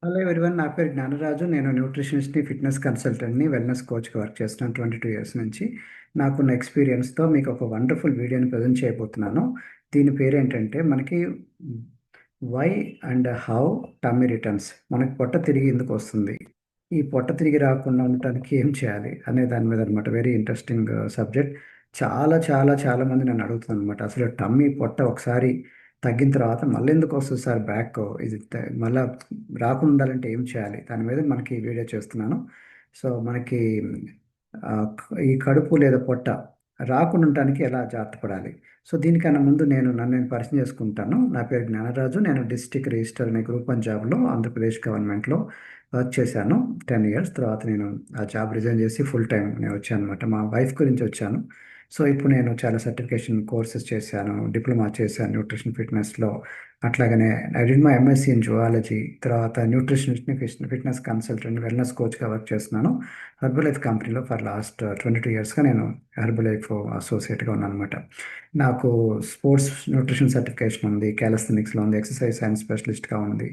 Hello everyone, నా పేరు జ్ఞానరాజు. నేను న్యూట్రిషనిస్ట్ని, ఫిట్నెస్ కన్సల్టెంట్ని, వెల్నెస్ కోచ్గా వర్క్ చేస్తున్నాను 22 ఇయర్స్ నుంచి. నాకున్న ఎక్స్పీరియన్స్తో మీకు ఒక వండర్ఫుల్ వీడియోని ప్రజెంట్ చేయబోతున్నాను. దీని పేరు ఏంటంటే మనకి why and how tummy returns, మనకి పొట్ట తిరిగి ఎందుకు వస్తుంది, ఈ పొట్ట తిరిగి రాకుండా ఉండటానికి ఏం చేయాలి అనే దాని మీద అనమాట. Very interesting subject. చాలా చాలా చాలా మంది నన్ను అడుగుతుంది అనమాట, అసలు టమ్మీ పొట్ట ఒకసారి తగ్గిన తర్వాత మళ్ళీ ఎందుకు వస్తుంది సార్ బ్యాక్, ఇది మళ్ళీ రాకుండా ఉండాలంటే ఏం చేయాలి, దాని మీద మనకి వీడియో చేస్తున్నాను. సో మనకి ఆ, ఈ కడుపు లేదా పొట్ట రాకుండా ఉండటానికి ఎలా జాగ్రత్త పడాలి. సో దీనికన్నా ముందు నన్ను నేను పరిచయం చేసుకుంటాను. నా పేరు జ్ఞానరాజు. నేను డిస్ట్రిక్ట్ రిజిస్టర్ అనే గ్రూప్ వన్ జాబ్లో ఆంధ్రప్రదేశ్ గవర్నమెంట్లో వర్క్ చేశాను 10 ఇయర్స్. తర్వాత నేను ఆ జాబ్ రిజైన్ చేసి ఫుల్ టైం నేను వచ్చాను అనమాట. మా వైఫ్ గురించి వచ్చాను. సో ఇప్పుడు నేను చాలా సర్టిఫికేషన్ కోర్సెస్ చేశాను, డిప్లొమా చేశాను న్యూట్రిషన్ ఫిట్నెస్లో. అట్లాగనే I did my MSc in zoology. తర్వాత న్యూట్రిషనిస్ట్ని, ఫిట్నెస్ కన్సల్టెంట్, వెల్నెస్ కోచ్గా వర్క్ చేస్తున్నాను హెర్బలైఫ్ కంపెనీలో. ఫర్ లాస్ట్ 22 ఇయర్స్గా నేను హెర్బలైఫ్ అసోసియేట్గా ఉన్నాను అనమాట. నాకు స్పోర్ట్స్ న్యూట్రిషన్ సర్టిఫికేషన్ ఉంది, క్యాలస్థెనిక్స్లో ఉంది, ఎక్సర్సైజ్ సైన్స్ స్పెషలిస్ట్గా ఉంది.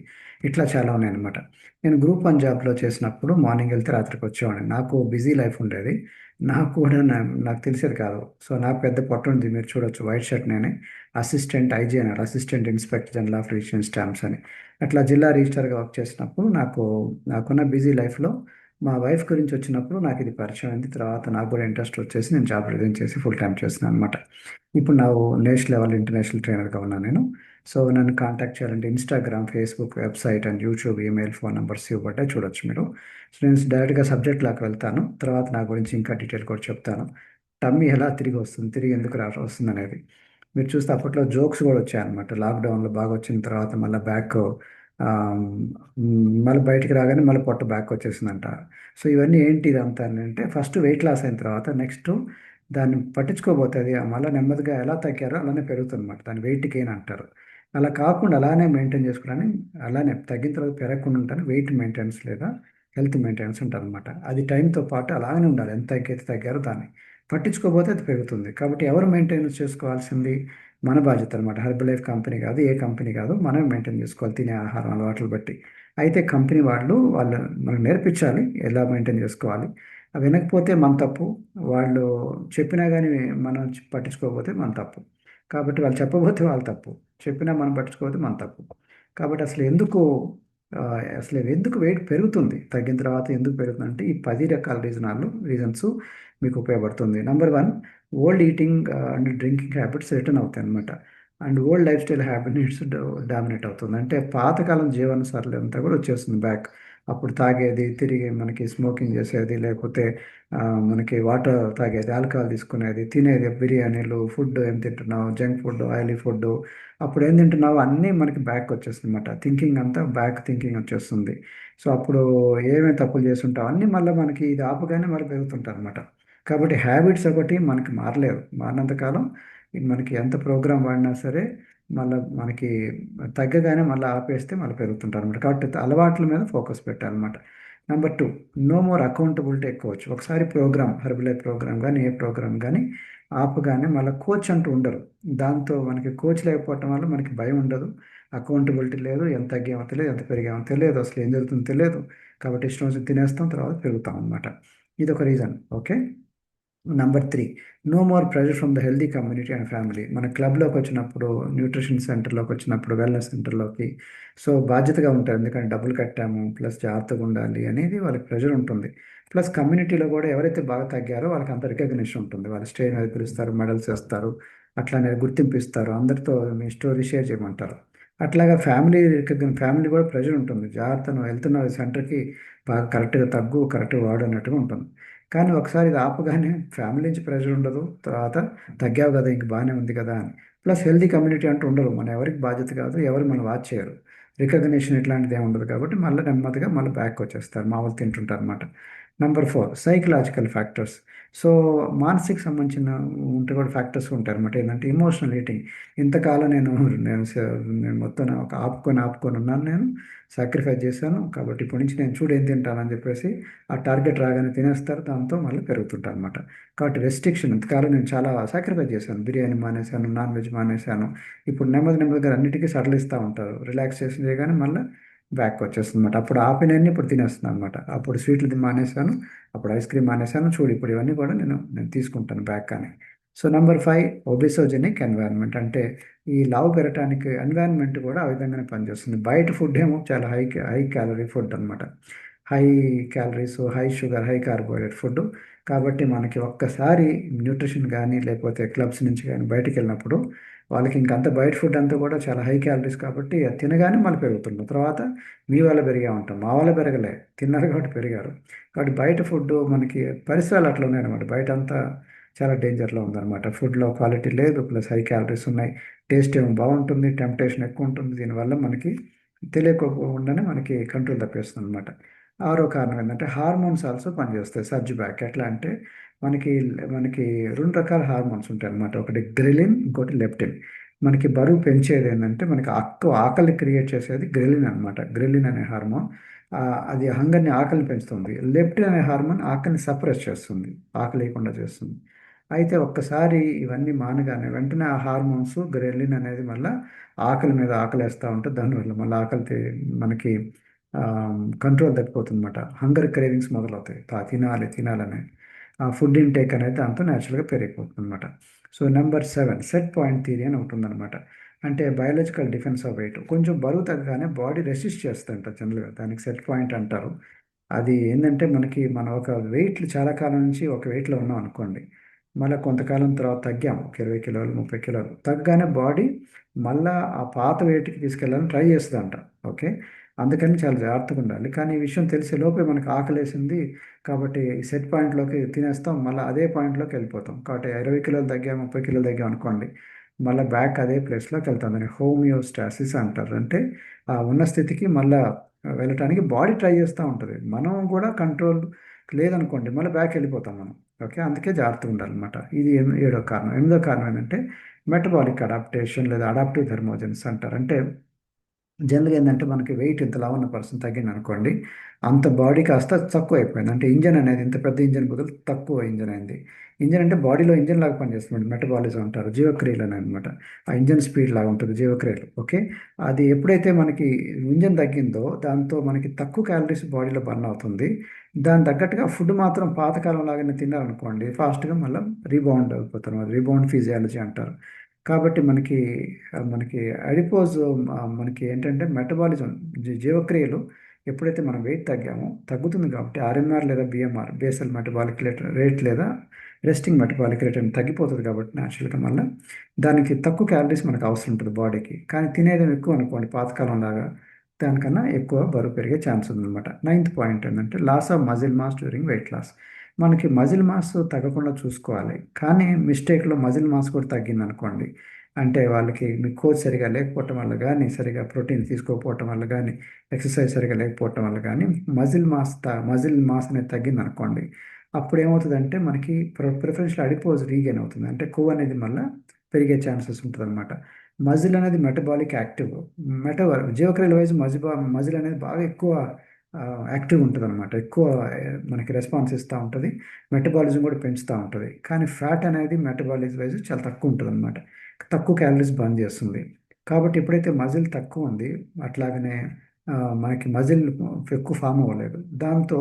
ఇట్లా చాలా ఉన్నాయన్నమాట. నేను గ్రూప్ వన్ జాబ్లో చేసినప్పుడు మార్నింగ్ వెళ్తే రాత్రికి వచ్చేవాడిని. నాకు బిజీ లైఫ్ ఉండేది. నాకు కూడా నాకు తెలిసేది కాదు. సో నాకు పెద్ద పొట్ట ఉంది, మీరు చూడొచ్చు. వైట్ షర్ట్ నేనే. అసిస్టెంట్ ఐజీ అన్నాడు, assistant inspector general of registration stamps అని. అట్లా జిల్లా రిజిస్టర్గా వర్క్ చేసినప్పుడు నాకున్న బిజీ లైఫ్లో మా వైఫ్ గురించి వచ్చినప్పుడు నాకు ఇది పరిచయం అయింది. తర్వాత నాకు కూడా ఇంట్రెస్ట్ వచ్చేసి నేను జాబ్ రిజైన్ చేసి ఫుల్ టైం చేస్తున్నాను అనమాట. ఇప్పుడు నా నేషనల్ లెవెల్ ఇంటర్నేషనల్ ట్రైనర్గా ఉన్నాను నేను. సో నన్ను కాంటాక్ట్ చేయాలంటే Instagram, Facebook, website and YouTube, email, phone numbers ఇవ్వబడ్డాయి, చూడొచ్చు మీరు. సో నేను డైరెక్ట్గా సబ్జెక్ట్లోకి వెళ్తాను. తర్వాత నా గురించి ఇంకా డీటెయిల్ కూడా చెప్తాను. టమ్మీ ఎలా తిరిగి వస్తుంది, తిరిగి ఎందుకు వస్తుంది అనేది. మీరు చూస్తే అప్పట్లో జోక్స్ కూడా వచ్చాయన్నమాట. లాక్డౌన్లో బాగా వచ్చిన తర్వాత మళ్ళీ బ్యాక్, మళ్ళీ బయటికి రాగానే మళ్ళీ పొట్ట బ్యాక్ వచ్చేసిందంట. సో ఇవన్నీ ఏంటి ఇదంతా అని అంటే, ఫస్ట్ వెయిట్ లాస్ అయిన తర్వాత నెక్స్ట్ దాన్ని పట్టించుకోబోతే అది మళ్ళీ నెమ్మదిగా ఎలా తగ్గారో అలానే పెరుగుతుందన్నమాట. దాన్ని వెయిట్ గెయిన్ అంటారు. అలా కాకుండా అలానే మెయింటైన్ చేసుకోవడానికి, అలానే తగ్గిన తర్వాత పెరగకుండా ఉంటాను వెయిట్ మెయింటెనెన్స్ లేదా హెల్త్ మెయింటెనెన్స్ ఉంటుంది అనమాట. అది టైంతో పాటు అలాగనే ఉండాలి. ఎంత తగ్గైతే తగ్గారో దాన్ని పట్టించుకోకపోతే అది పెరుగుతుంది. కాబట్టి ఎవరు మెయింటెనెన్స్ చేసుకోవాల్సింది? మన బాధ్యత అనమాట. హెర్బల్ లైఫ్ కంపెనీ కాదు, ఏ కంపెనీ కాదు, మనమే మెయింటైన్ చేసుకోవాలి తినే ఆహారం అలవాట్లు బట్టి. అయితే కంపెనీ వాళ్ళు మనకు నేర్పించాలి ఎలా మెయింటైన్ చేసుకోవాలి. అవి వినకపోతే మన తప్పు. వాళ్ళు చెప్పినా కానీ మనం పట్టించుకోకపోతే మన తప్పు. కాబట్టి వాళ్ళు చెప్పబోతే వాళ్ళ తప్పు, చెప్పినా మనం పట్టించుకోకపోతే మన తప్పు. కాబట్టి ఆ, అసలు ఎందుకు వెయిట్ పెరుగుతుంది, తగ్గిన తర్వాత ఎందుకు పెరుగుతుంది అంటే ఈ 10 రకాల రీజన్స్ మీకు ఉపయోగపడుతుంది. Number one, old eating and drinking habits return అవుతాయి అనమాట. And old life style habits dominate అవుతుంది. అంటే పాతకాలం జీవన శైలి అంతా కూడా వచ్చేస్తుంది బ్యాక్. అప్పుడు తాగేది, తిరిగి మనకి స్మోకింగ్ చేసేది, లేకపోతే ఆ, మనకి వాటర్ తాగేది, ఆల్కహాల్ తీసుకునేది, తినేది బిర్యానీలు, ఫుడ్ ఏం తింటున్నావు, జంక్ ఫుడ్, ఆయిలీ ఫుడ్, అప్పుడు ఏం తింటున్నావు అన్నీ మనకి బ్యాక్ వచ్చేస్తుంది అనమాట. థింకింగ్ అంతా బ్యాక్ థింకింగ్ వచ్చేస్తుంది. సో అప్పుడు ఏమేమి తప్పులు చేస్తుంటావు అన్నీ మళ్ళీ మనకి ఇది ఆపగానే మళ్ళీ పెరుగుతుంటారు అనమాట. కాబట్టి హ్యాబిట్స్ ఒకటి మనకి మారలేవు. మారినంతకాలం ఇది మనకి ఎంత ప్రోగ్రామ్ వాడినా సరే మళ్ళీ మనకి తగ్గగానే మళ్ళీ ఆపేస్తే మళ్ళీ పెరుగుతుంటారు అనమాట. కాబట్టి అలవాట్ల మీద ఫోకస్ పెట్టాలన్నమాట. Number two, no more accountability ఎక్కువచ్చు. ఒకసారి ప్రోగ్రామ్, హెర్బలై ప్రోగ్రామ్ కానీ ఏ ప్రోగ్రామ్ కానీ ఆపగానే మళ్ళీ కోచ్ అంటూ ఉండరు. దాంతో మనకి కోచ్ లేకపోవటం వల్ల మనకి భయం ఉండదు, అకౌంటబిలిటీ లేదు, ఎంత తగ్గామో తెలియదు, ఎంత పెరిగామో తెలియదు, అసలు ఏం జరుగుతుందో తెలియదు. కాబట్టి ఇష్టం వచ్చి తినేస్తాం, తర్వాత పెరుగుతాం అనమాట. ఇది ఒక reason. Okay. Number three, no more pressure from the healthy community and family. మన క్లబ్లోకి వచ్చినప్పుడు, న్యూట్రిషన్ సెంటర్లోకి వచ్చినప్పుడు, వెల్నెస్ సెంటర్లోకి, సో బాధ్యతగా ఉంటారు. ఎందుకంటే డబ్బులు కట్టాము, ప్లస్ జాగ్రత్తగా ఉండాలి అనేది వాళ్ళకి ప్రెషర్ ఉంటుంది. ప్లస్ కమ్యూనిటీలో కూడా ఎవరైతే బాగా తగ్గారో వాళ్ళకి అంత రికగ్నిషన్ ఉంటుంది. వాళ్ళు స్టేజ్ మీద పిలుస్తారు, మెడల్స్ ఇస్తారు, అట్లానే గుర్తింపు ఇస్తారు, అందరితో మీ స్టోరీ షేర్ చేయమంటారు. అట్లాగా ఫ్యామిలీ కూడా ప్రెషర్ ఉంటుంది. జాగ్రత్త, నువ్వు వెళ్తున్నావు సెంటర్కి, బాగా కరెక్ట్గా తగ్గు, కరెక్ట్గా వాడు అన్నట్టుగా ఉంటుంది. కానీ ఒకసారి ఇది ఆపగానే ఫ్యామిలీ నుంచి ప్రెషర్ ఉండదు. తర్వాత తగ్గావు కదా, ఇంక బాగానే ఉంది కదా అని. ప్లస్ హెల్దీ కమ్యూనిటీ అంటూ ఉండరు. మన ఎవరికి బాధ్యత కాదు, ఎవరు మనం వాచ్ చేయరు, రికగ్నిషన్ ఇట్లాంటిది ఏమి ఉండదు. కాబట్టి మళ్ళీ నెమ్మదిగా మళ్ళీ బ్యాక్ వచ్చేస్తారు, మామూలు తింటుంటారు అనమాట. Number four, psychological factors. So మానసిక సంబంధించిన ఉంటే కూడా ఫ్యాక్టర్స్ ఉంటాయి అనమాట. ఏంటంటే ఇమోషనల్ ఈటింగ్. ఇంతకాలం నేను మొత్తం ఒక ఆపుకొని ఉన్నాను, నేను సాక్రిఫైస్ చేశాను. కాబట్టి ఇప్పటి నుంచి నేను చూడు ఏం తింటానని చెప్పేసి ఆ టార్గెట్ రాగానే తినేస్తారు, దాంతో మళ్ళీ పెరుగుతుంటారు అనమాట. కాబట్టి రెస్ట్రిక్షన్, ఇంతకాలం నేను చాలా సాక్రిఫైస్ చేశాను, బిర్యానీ మానేశాను, నాన్ వెజ్ మానేశాను. ఇప్పుడు నెమ్మదిగా అన్నిటికీ సడలిస్తూ ఉంటారు. రిలాక్సేషన్ చేయగానే మళ్ళీ బ్యాక్ వచ్చేస్తుంది అనమాట. అప్పుడు ఆపినన్ని ఇప్పుడు తినేస్తున్నాను అనమాట. అప్పుడు స్వీట్లు మానేశాను, అప్పుడు ఐస్ క్రీమ్ మానేశాను. చూడు ఇప్పుడు ఇవన్నీ కూడా నేను తీసుకుంటాను బ్యాక్ అని. So number 5, obesogenic environment. అంటే ఈ లావు పెరగటానికి ఎన్వైరన్మెంట్ కూడా ఆ విధంగానే పనిచేస్తుంది. బయట ఫుడ్ ఏమో చాలా హై క్యాలరీ ఫుడ్ అనమాట. High calories, high sugar, high carbohydrate food. కాబట్టి మనకి ఒక్కసారి న్యూట్రిషన్ కానీ లేకపోతే క్లబ్స్ నుంచి కానీ బయటికి వెళ్ళినప్పుడు వాళ్ళకి ఇంకంత బయట ఫుడ్ అంతా కూడా చాలా హై క్యాలరీస్ కాబట్టి అది తినగానే మళ్ళీ పెరుగుతుంటాం. తర్వాత మీ వల్ల పెరిగా ఉంటాం, మా వల్ల పెరగలే, తిన్నారు కాబట్టి పెరిగారు. కాబట్టి బయట ఫుడ్ మనకి పరిసరాలు అట్లా ఉన్నాయన్నమాట. బయట అంతా చాలా డేంజర్లో ఉందన్నమాట. ఫుడ్లో క్వాలిటీ లేదు, ప్లస్ హై క్యాలరీస్ ఉన్నాయి. టేస్ట్ ఏమో బాగుంటుంది, టెంప్టేషన్ ఎక్కువ ఉంటుంది. దీనివల్ల మనకి తెలియకోకుండానే మనకి కంట్రోల్ తప్పేస్తుంది అనమాట. ఆరో కారణం ఏంటంటే హార్మోన్స్ ఆల్సో పనిచేస్తాయి సర్జ్ బ్యాక్. ఎట్లా అంటే మనకి మనకి రెండు రకాల హార్మోన్స్ ఉంటాయి అన్నమాట. ఒకటి గ్రెలిన్, ఇంకోటి లెప్టిన్. మనకి బరువు పెంచేది ఏంటంటే మనకి ఆకలి క్రియేట్ చేసేది గ్రెలిన్ అనమాట. గ్రెలిన్ అనే హార్మోన్ అది హంగర్ని, ఆకలిని పెంచుతుంది. లెప్టిన్ అనే హార్మోన్ ఆకలిని సప్రెస్ చేస్తుంది, ఆకలి లేకుండా చేస్తుంది. అయితే ఒక్కసారి ఇవన్నీ మానగానే వెంటనే ఆ హార్మోన్స్, గ్రెలిన్ అనేది మళ్ళీ ఆకలి మీద ఆకలేస్తూ ఉంటుంది. దానివల్ల మళ్ళీ మనకి కంట్రోల్ తప్పిపోతుంది అనమాట. హంగర్ క్రేవింగ్స్ మొదలవుతాయి, తినాలి తినాలని. ఆ ఫుడ్ ఇంటేక్ అనేది దాంతో న్యాచురల్గా పెరిగిపోతుంది అనమాట. So number 7, set point theory అని ఒకటి ఉందన్నమాట. అంటే బయాలజికల్ డిఫెన్స్ ఆఫ్ వెయిట్. కొంచెం బరువు తగ్గగానే బాడీ రెసిస్ట్ చేస్తుంట జనరల్గా, దానికి సెట్ పాయింట్ అంటారు. అది ఏంటంటే మన ఒక వెయిట్లు చాలా కాలం నుంచి ఒక వెయిట్లో ఉన్నాం అనుకోండి. మళ్ళీ కొంతకాలం తర్వాత తగ్గాము, ఒక 20 కిలోలు 30 కిలోలు తగ్గానే బాడీ మళ్ళా ఆ పాత వెయిట్కి తీసుకెళ్ళాలని ట్రై చేస్తుందంట. ఓకే, అందుకని చాలా జాగ్రత్తగా ఉండాలి. కానీ ఈ విషయం తెలిసే లోపే మనకు ఆకలేసింది కాబట్టి ఈ సెట్ పాయింట్లోకి తినేస్తాం, మళ్ళీ అదే పాయింట్లోకి వెళ్ళిపోతాం. కాబట్టి 20 కిలోలు తగ్గా 30 కిలోలు తగ్గాం అనుకోండి, మళ్ళీ బ్యాక్ అదే ప్లేస్లోకి వెళ్తాం. దాన్ని హోమియోస్టాసిస్ అంటారు. అంటే ఆ ఉన్న స్థితికి మళ్ళీ వెళ్ళటానికి బాడీ ట్రై చేస్తూ ఉంటుంది. మనం కూడా కంట్రోల్ లేదనుకోండి మళ్ళీ బ్యాక్ వెళ్ళిపోతాం మనం. ఓకే, అందుకే జాగ్రత్తగా ఉండాలన్నమాట. ఇది ఏడో కారణం. ఎనిమిదో కారణం ఏంటంటే మెటబాలిక్ అడాప్టేషన్ లేదా అడాప్టివ్ థర్మోజెన్స్ అంటారు. అంటే జనరల్గా ఏంటంటే మనకి వెయిట్ ఇంత లావు ఉన్న పర్సన్ తగ్గింది అనుకోండి, అంత బాడీ కాస్త తక్కువ అయిపోయింది. అంటే ఇంజన్ అనేది ఇంత పెద్ద ఇంజన్ బదులు తక్కువ ఇంజన్ అయింది. ఇంజన్ అంటే బాడీలో ఇంజన్ లాగా పనిచేస్తుంది, మెటబాలిజం అంటారు, జీవక్రియలు అని అనమాట. ఆ ఇంజన్ స్పీడ్ లాగా ఉంటుంది జీవక్రియలు. ఓకే, అది ఎప్పుడైతే మనకి ఇంజన్ తగ్గిందో దాంతో మనకి తక్కువ క్యాలరీస్ బాడీలో బర్న్ అవుతుంది. దాని తగ్గట్టుగా ఫుడ్ మాత్రం పాతకాలం లాగానే తిన్నారనుకోండి, ఫాస్ట్గా మళ్ళీ రీబౌండ్ అయిపోతారు. అది రీబౌండ్ ఫిజియాలజీ అంటారు. కాబట్టి మనకి అడిపోజ్ మనకి ఏంటంటే మెటబాలిజం, జీవక్రియలు ఎప్పుడైతే మనం వెయిట్ తగ్గామో తగ్గుతుంది. కాబట్టి ఆర్ఎంఆర్ లేదా బిఎంఆర్, బేసల్ మెటబాలిక్ రేట్ లేదా రెస్టింగ్ మెటబాలిక్ రేట్ అని తగ్గిపోతుంది. కాబట్టి న్యాచురల్గా మళ్ళీ దానికి తక్కువ క్యాలరీస్ మనకు అవసరం ఉంటుంది బాడీకి. కానీ తినేది ఎక్కువ అనుకోండి పాతకాలం లాగా, దానికన్నా ఎక్కువ బరువు పెరిగే ఛాన్స్ ఉందన్నమాట. నైన్త్ పాయింట్ ఏంటంటే loss of muscle mass during weight loss. మనకి మజిల్ మాస్ తగ్గకుండా చూసుకోవాలి, కానీ మిస్టేక్లో మజిల్ మాస్ కూడా తగ్గింది అనుకోండి, అంటే వాళ్ళకి మీ కోచ్ సరిగా లేకపోవటం వల్ల కానీ, సరిగా ప్రోటీన్ తీసుకోకపోవటం వల్ల కానీ, ఎక్సర్సైజ్ సరిగా లేకపోవటం వల్ల కానీ మజిల్ మాస్ అనేది తగ్గింది అనుకోండి, అప్పుడు ఏమవుతుందంటే మనకి ప్రిఫరెన్షియల్ అడిపోజ్ రీగెయిన్ అవుతుంది. అంటే కొవ్వు అనేది మళ్ళీ పెరిగే ఛాన్సెస్ ఉంటుంది అనమాట. మజిల్ అనేది మెటబాలిక్ యాక్టివ్. జీవక్రియల వైజ్ మజిల్ అనేది బాగా ఎక్కువ యాక్టివ్ ఉంటుంది అనమాట. ఎక్కువ మనకి రెస్పాన్స్ ఇస్తూ ఉంటుంది, మెటబాలిజం కూడా పెంచుతూ ఉంటుంది. కానీ ఫ్యాట్ అనేది మెటబాలిజం వైజ్ చాలా తక్కువ ఉంటుంది అనమాట, తక్కువ క్యాలరీస్ బర్న్ చేస్తుంది. కాబట్టి ఎప్పుడైతే మజిల్ తక్కువ ఉంది, అట్లాగనే ఆ, మనకి మజిల్ ఎక్కువ ఫామ్ అవ్వలేదు, దాంతో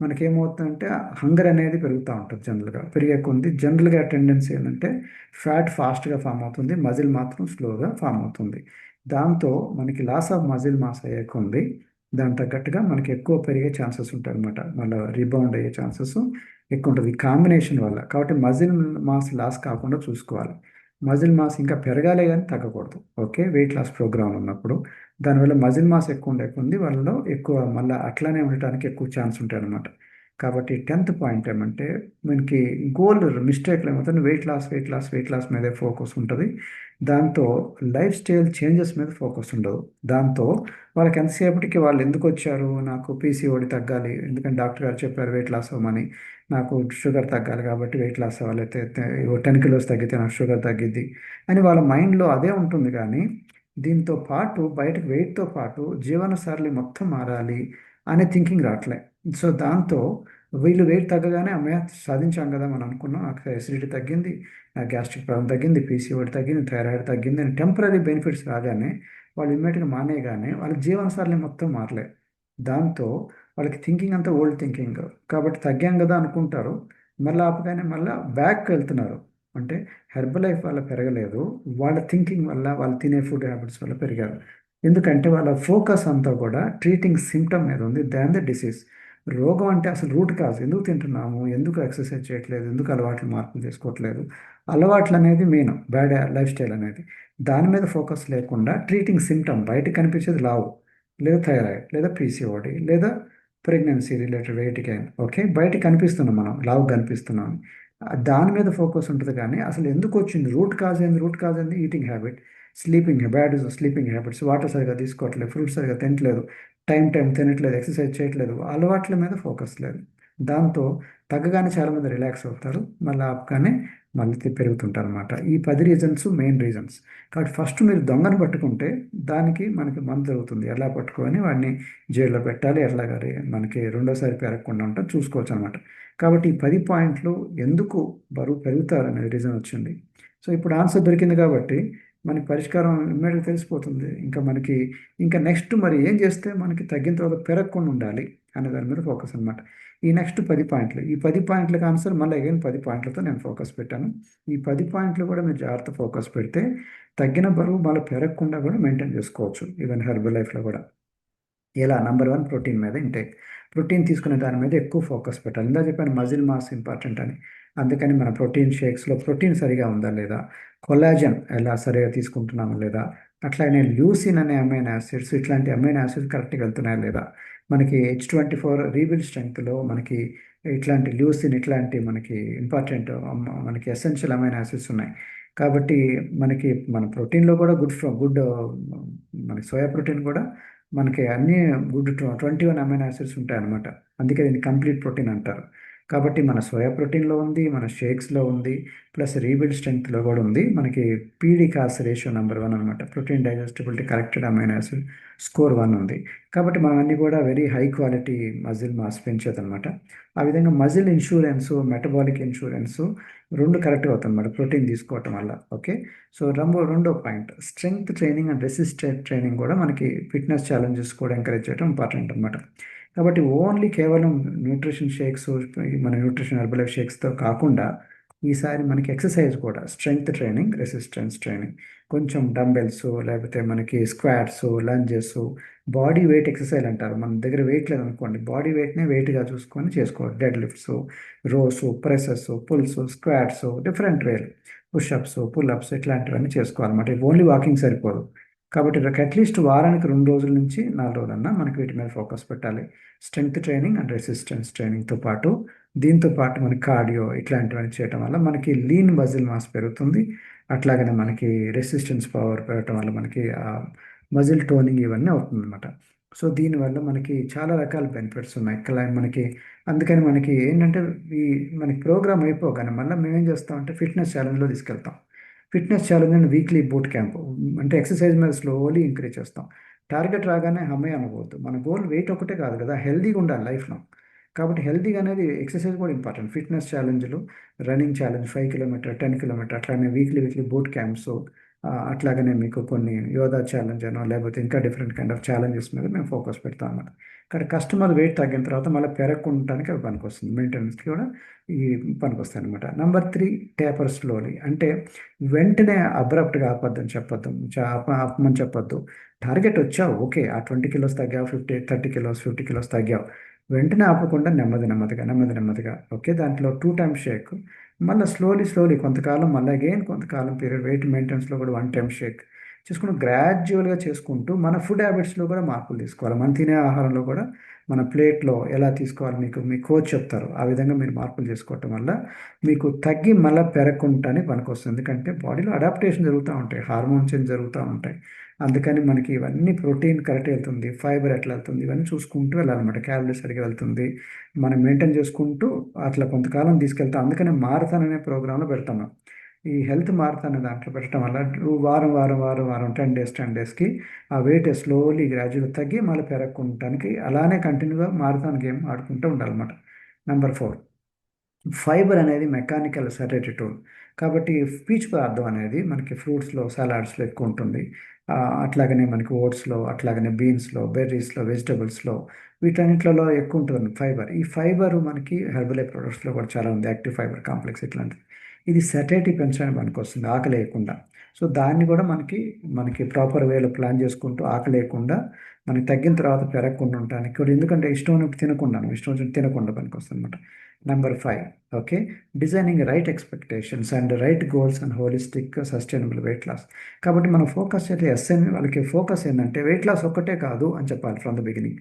మనకేమవుతుందంటే హంగర్ అనేది పెరుగుతూ ఉంటుంది. జనరల్గా పెరిగే కొద్ది జనరల్గా టెండెన్సీ ఏంటంటే ఫ్యాట్ ఫాస్ట్గా ఫామ్ అవుతుంది, మజిల్ మాత్రం స్లోగా ఫామ్ అవుతుంది. దాంతో మనకి లాస్ ఆఫ్ మజిల్ మాస్ అయ్యే కొద్ది దాని తగ్గట్టుగా మనకి ఎక్కువ పెరిగే ఛాన్సెస్ ఉంటాయి అనమాట. మళ్ళీ రీబౌండ్ అయ్యే ఛాన్సెస్ ఎక్కువ ఉంటుంది ఈ కాంబినేషన్ వల్ల. కాబట్టి మజిల్ మాస్ లాస్ కాకుండా చూసుకోవాలి. మజిల్ మాస్ ఇంకా పెరగాలి కానీ తగ్గకూడదు. ఓకే, వెయిట్ లాస్ ప్రోగ్రామ్ ఉన్నప్పుడు దానివల్ల మజిల్ మాస్ ఎక్కువ ఉండే కొద్ది వాళ్ళలో ఎక్కువ మళ్ళీ అట్లానే ఉండటానికి ఎక్కువ ఛాన్స్ ఉంటాయి అనమాట. కాబట్టి 10th పాయింట్ ఏమంటే మనకి గోల్ మిస్టేక్లు ఏమవుతుంది, వెయిట్ లాస్ మీదే ఫోకస్ ఉంటుంది. దాంతో లైఫ్ స్టైల్ చేంజెస్ మీద ఫోకస్ ఉండదు. దాంతో వాళ్ళకి ఎంతసేపటికి వాళ్ళు ఎందుకు వచ్చారు, నాకు పీసీఓడి తగ్గాలి, ఎందుకంటే డాక్టర్ గారు చెప్పారు వెయిట్ లాస్ అవ్వమని, నాకు షుగర్ తగ్గాలి కాబట్టి వెయిట్ లాస్ అవ్వాలి, అయితే 10 కిలోస్ తగ్గితే నాకు షుగర్ తగ్గిద్ది అని వాళ్ళ మైండ్లో అదే ఉంటుంది. కానీ దీంతో పాటు బయటకు వెయిట్తో పాటు జీవన శైలి మొత్తం మారాలి అనే థింకింగ్ రావట్లే. సో దాంతో వీళ్ళు వెయిట్ తగ్గగానే అమ్మయ్య సాధించాం కదా మనం అనుకున్నాం, నాకు ఎసిడిటీ తగ్గింది, నాకు గ్యాస్ట్రిక్ ప్రాబ్లం తగ్గింది, పీసీఓడి తగ్గింది, థైరాయిడ్ తగ్గింది అని టెంపరీ బెనిఫిట్స్ రాగానే వాళ్ళు ఇమ్మీడియట్గా మానేయగానే వాళ్ళ జీవనశైలి మొత్తం మారలే. దాంతో వాళ్ళకి థింకింగ్ అంతా ఓల్డ్ థింకింగ్. కాబట్టి తగ్గాం కదా అనుకుంటారు, మళ్ళీ ఆపగానే మళ్ళీ బ్యాక్ వెళ్తున్నారు. అంటే హెర్బల్ లైఫ్ వల్ల పెరగలేదు, వాళ్ళ థింకింగ్ వల్ల, వాళ్ళు తినే ఫుడ్ హ్యాబిట్స్ వల్ల పెరిగారు. ఎందుకంటే వాళ్ళ ఫోకస్ అంతా కూడా ట్రీటింగ్ సిమ్టమ్ మీద ఉంది దాన్ ద డిసీజ్. రోగం అంటే అసలు రూట్ కాజ్, ఎందుకు తింటున్నాము, ఎందుకు ఎక్సర్సైజ్ చేయట్లేదు, ఎందుకు అలవాట్లు మార్పులు చేసుకోవట్లేదు. అలవాట్లు అనేది మెయిన్, బ్యాడ్ లైఫ్ స్టైల్ అనేది. దాని మీద ఫోకస్ లేకుండా ట్రీటింగ్ సిమ్టమ్, బయట కనిపించేది లావు, లేదా థైరాయిడ్, లేదా పీసీఓడి, లేదా pregnancy related weight gain. Okay, బయట కనిపిస్తున్నాం, మనం లావు కనిపిస్తున్నాం. దాని మీద ఫోకస్ ఉంటుంది కానీ అసలు ఎందుకు వచ్చింది, రూట్ కాజ్ ఏంది, రూట్ కాజ్ ఏంది eating habit, sleeping bad sleeping habits, water సరిగా తీసుకోవట్లేదు, ఫ్రూట్స్ సరిగా తినట్లేదు, టైం టైం తినట్లేదు, ఎక్సర్సైజ్ చేయట్లేదు, అలవాట్ల మీద ఫోకస్ లేదు. దాంతో తగ్గగానే చాలామంది రిలాక్స్ అవుతారు, మళ్ళీ ఆపగానే మళ్ళీ పెరుగుతుంటారు అనమాట. ఈ 10 రీజన్స్ మెయిన్ రీజన్స్. కాబట్టి ఫస్ట్ మీరు దొంగను పట్టుకుంటే దానికి మనకి మందు జరుగుతుంది, ఎలా పట్టుకొని వాడిని జైల్లో పెట్టాలి, ఎట్లాగారి మనకి రెండోసారి పెరగకుండా ఉంటాం చూసుకోవచ్చు అనమాట. కాబట్టి ఈ 10 పాయింట్లు ఎందుకు బరువు పెరుగుతారు అనేది రీజన్ వచ్చింది. సో ఇప్పుడు ఆన్సర్ దొరికింది కాబట్టి మనకి పరిష్కారం ఇమ్మీడియట్గా తెలిసిపోతుంది. ఇంకా మనకి ఇంకా నెక్స్ట్ మరి ఏం చేస్తే మనకి తగ్గిన తర్వాత పెరగకుండా ఉండాలి అనే దాని మీద ఫోకస్ అనమాట. ఈ నెక్స్ట్ 10 పాయింట్లు, ఈ 10 పాయింట్లకు ఆన్సర్ మళ్ళీ అగైన్ 10 పాయింట్లతో నేను ఫోకస్ పెట్టాను. ఈ 10 పాయింట్లు కూడా మీరు జాగ్రత్త ఫోకస్ పెడితే తగ్గిన బరువు మళ్ళీ పెరగకుండా కూడా మెయింటైన్ చేసుకోవచ్చు, ఈవెన్ హెర్బల్ లైఫ్లో కూడా. ఎలా? నంబర్ వన్, ప్రోటీన్ మీద ఇంటేక్. ప్రోటీన్ తీసుకునే దాని మీద ఎక్కువ ఫోకస్ పెట్టాలి. ఇందా చెప్పాను మజిల్ మాస్ ఇంపార్టెంట్ అని. అందుకని మన ప్రోటీన్ షేక్స్లో ప్రోటీన్ సరిగా ఉందా లేదా, కొలాజన్ ఎలా సరిగా తీసుకుంటున్నామా లేదా, అట్లానే ల్యూసిన్ అనే అమైనో యాసిడ్స్, ఇట్లాంటి అమైనో యాసిడ్స్ కరెక్ట్గా వెళ్తున్నాయా లేదా, మనకి H24 రీబిల్డ్ స్ట్రెంగ్త్లో మనకి ఇట్లాంటి ల్యూసిన్, ఇట్లాంటి మనకి ఇంపార్టెంట్ మనకి ఎసెన్షియల్ అమైనో యాసిడ్స్ ఉన్నాయి. కాబట్టి మనకి మన ప్రోటీన్లో కూడా గుడ్ మనకి సోయా ప్రోటీన్ కూడా మనకి అన్ని గుడ్ 21 అమైనో యాసిడ్స్ ఉంటాయి అన్నమాట. అందుకే దీన్ని కంప్లీట్ ప్రోటీన్ అంటారు. కాబట్టి మన సోయా ప్రోటీన్లో ఉంది, మన షేక్స్లో ఉంది, ప్లస్ రీబిల్డ్ స్ట్రెంగ్త్లో కూడా ఉంది. మనకి పీడీ కాస్ రేషియో నెంబర్ 1 అనమాట. Protein digestibility corrected amino acid score 1 ఉంది. కాబట్టి మనం అన్ని కూడా very high quality muscle mass పెంచేదన్నమాట. ఆ విధంగా మజిల్ ఇన్సూరెన్స్, మెటబాలిక్ ఇన్సూరెన్స్ రెండు కరెక్ట్గా అవుతుంది అన్నమాట ప్రోటీన్ తీసుకోవటం వల్ల. ఓకే, సో రెండో point, strength training and resistant training కూడా మనకి ఫిట్నెస్ ఛాలెంజెస్ కూడా ఎంకరేజ్ చేయడం ఇంపార్టెంట్ అనమాట. కాబట్టి ఓన్లీ కేవలం న్యూట్రిషన్ షేక్స్, మన న్యూట్రిషన్ హెర్బల్ లైఫ్ షేక్స్తో కాకుండా ఈసారి మనకి ఎక్సర్సైజ్ కూడా స్ట్రెంగ్త్ ట్రైనింగ్, రెసిస్టెన్స్ ట్రైనింగ్, కొంచెం డంబెల్స్, లేకపోతే మనకి squats, lunges, body weight exercise అంటారు. మన దగ్గర వెయిట్ లేదనుకోండి, బాడీ వెయిట్నే వెయిట్గా చూసుకొని చేసుకోవాలి. Deadlifts, rows, presses, pulls, squats, different వేలు, పుషప్స్, పుల్అప్స్, ఇట్లాంటివన్నీ చేసుకోవాలన్నమాట. ఓన్లీ వాకింగ్ సరిపోదు. కాబట్టి అట్లీస్ట్ వారానికి 2 రోజుల నుంచి 4 రోజులన్నా మనకి వీటి మీద ఫోకస్ పెట్టాలి. స్ట్రెంగ్త్ ట్రైనింగ్ అండ్ రెసిస్టెన్స్ ట్రైనింగ్తో పాటు దీంతో పాటు మనకి కార్డియో ఇట్లాంటివన్నీ చేయటం వల్ల మనకి లీన్ మజిల్ మాస్ పెరుగుతుంది. అట్లాగనే మనకి రెసిస్టెన్స్ పవర్ పెరగటం వల్ల మనకి మజిల్ టోనింగ్ ఇవన్నీ అవుతుందన్నమాట. సో దీనివల్ల మనకి చాలా రకాల బెనిఫిట్స్ ఉన్నాయి. మనకి అందుకని మనకి ఏంటంటే ఈ మనకి ప్రోగ్రామ్ అయిపోగానే మళ్ళీ మేమేం చేస్తామంటే ఫిట్నెస్ ఛాలెంజ్లో తీసుకెళ్తాం. Fitness challenge and weekly boot camp, అంటే ఎక్సర్సైజ్ మీద స్లోలీ ఇంక్రీజ్ చేస్తాం. టార్గెట్ రాగానే హమ్మే అనుకోవద్దు. మన గోల్ వెయిట్ ఒకటే కాదు కదా, హెల్తీగా ఉండాలి లైఫ్లో. కాబట్టి హెల్తీగా అనేది ఎక్సర్సైజ్ కూడా ఇంపార్టెంట్. ఫిట్నెస్ ఛాలెంజ్లు, రన్నింగ్ ఛాలెంజ్ 5 కిలోమీటర్, 10 కిలోమీటర్, అట్లానే వీక్లీ బూట్ క్యాంప్స్, అట్లాగనే మీకు కొన్ని యోగా ఛాలెంజ్ అనో లేకపోతే ఇంకా డిఫరెంట్ కైండ్ ఆఫ్ ఛాలెంజెస్ మీద మేము ఫోకస్ పెడతాం అన్నమాట. కానీ కస్టమర్ వెయిట్ తగ్గిన తర్వాత మళ్ళీ పెరగకుండటానికి అవి పనికొస్తుంది, మెయింటెనెన్స్కి కూడా ఈ పనికొస్తాయి అనమాట. Number 3, taper slowly. అంటే వెంటనే అబ్రప్ట్గా ఆపొద్దని చెప్పొద్దు, ఆపమని చెప్పొద్దు. టార్గెట్ వచ్చావు, ఓకే, ఆ 20 కిలోస్ తగ్గావు, 30 కిలోస్ 50 కిలోస్ తగ్గావు, వెంటనే ఆపకుండా నెమ్మదిగా. ఓకే, దాంట్లో 2 టైమ్స్ షేక్, మళ్ళీ స్లోలీ కొంతకాలం, మళ్ళీ అగైన్ కొంతకాలం పీరియడ్ వెయిట్ మెయింటెనెన్స్లో కూడా 1 టైమ్ షేక్ చేసుకుంటూ గ్రాడ్యువల్గా చేసుకుంటూ మన ఫుడ్ హ్యాబిట్స్లో కూడా మార్పులు తీసుకోవాలి. మనం తినే ఆహారంలో కూడా మన ప్లేట్లో ఎలా తీసుకోవాలి మీకు మీ కోచ్ చెప్తారు. ఆ విధంగా మీరు మార్పులు చేసుకోవటం వల్ల మీకు తగ్గి మళ్ళీ పెరగకుండానే పనికొస్తుంది. ఎందుకంటే బాడీలో అడాప్టేషన్ జరుగుతూ ఉంటాయి, హార్మోన్ చేంజ్ జరుగుతూ ఉంటాయి. అందుకని మనకి ఇవన్నీ ప్రోటీన్ కరెక్ట్ వెళ్తుంది, ఫైబర్ ఎట్లా వెళ్తుంది, ఇవన్నీ చూసుకుంటూ వెళ్ళాలన్నమాట. క్యాలరీస్ సరిగా వెళ్తుంది, మనం మెయింటైన్ చేసుకుంటూ అట్లా కొంతకాలం తీసుకెళ్తాం. అందుకని మారథాన్ అనే ప్రోగ్రాంలో పెడతాం. ఈ హెల్త్ మారథాన్ అనే దాంట్లో పెట్టడం వల్ల వారం 10 డేస్కి ఆ వెయిట్ స్లోలీ గ్రాడ్యువల్ తగ్గి మళ్ళీ పెరగకుంటానికి అలానే కంటిన్యూగా మారథాన్ గేమ్ ఆడుకుంటూ ఉండాలన్నమాట. నెంబర్ 4, ఫైబర్ అనేది మెకానికల్ సెటేటివ్ టూల్. కాబట్టి పీచు పదార్థం అనేది మనకి ఫ్రూట్స్లో, సలాడ్స్లో ఎక్కువ ఉంటుంది. అట్లాగనే మనకి ఓట్స్లో, అట్లాగనే బీన్స్లో, బెర్రీస్లో, వెజిటబుల్స్లో, వీటన్నిటిలో ఎక్కువ ఉంటుంది ఫైబర్. ఈ ఫైబర్ మనకి హెర్బల్ ప్రొడక్ట్స్లో కూడా చాలా ఉంది, యాక్టివ్ ఫైబర్ కాంప్లెక్స్ ఇట్లాంటిది. ఇది సెటైటీ పెంచడానికి మనకు వస్తుంది, ఆకలి వేయకుండా. సో దాన్ని కూడా మనకి ప్రాపర్ వేలో ప్లాన్ చేసుకుంటూ ఆకలి వేయకుండా మనకి తగ్గిన తర్వాత పెరగకుండా ఉండడానికి కూడా, ఎందుకంటే ఇష్టం ఉన్నప్పుడు ఇష్టం వచ్చినట్టు తినకుండా పనికి వస్తుంది అనమాట. Number 5, okay, designing right expectations and right goals and holistic sustainable weight loss. కాబట్టి మనం ఫోకస్ అయితే ఎస్ఎన్ వాళ్ళకి ఫోకస్ ఏంటంటే వెయిట్ లాస్ ఒక్కటే కాదు అని చెప్పాలి from the beginning.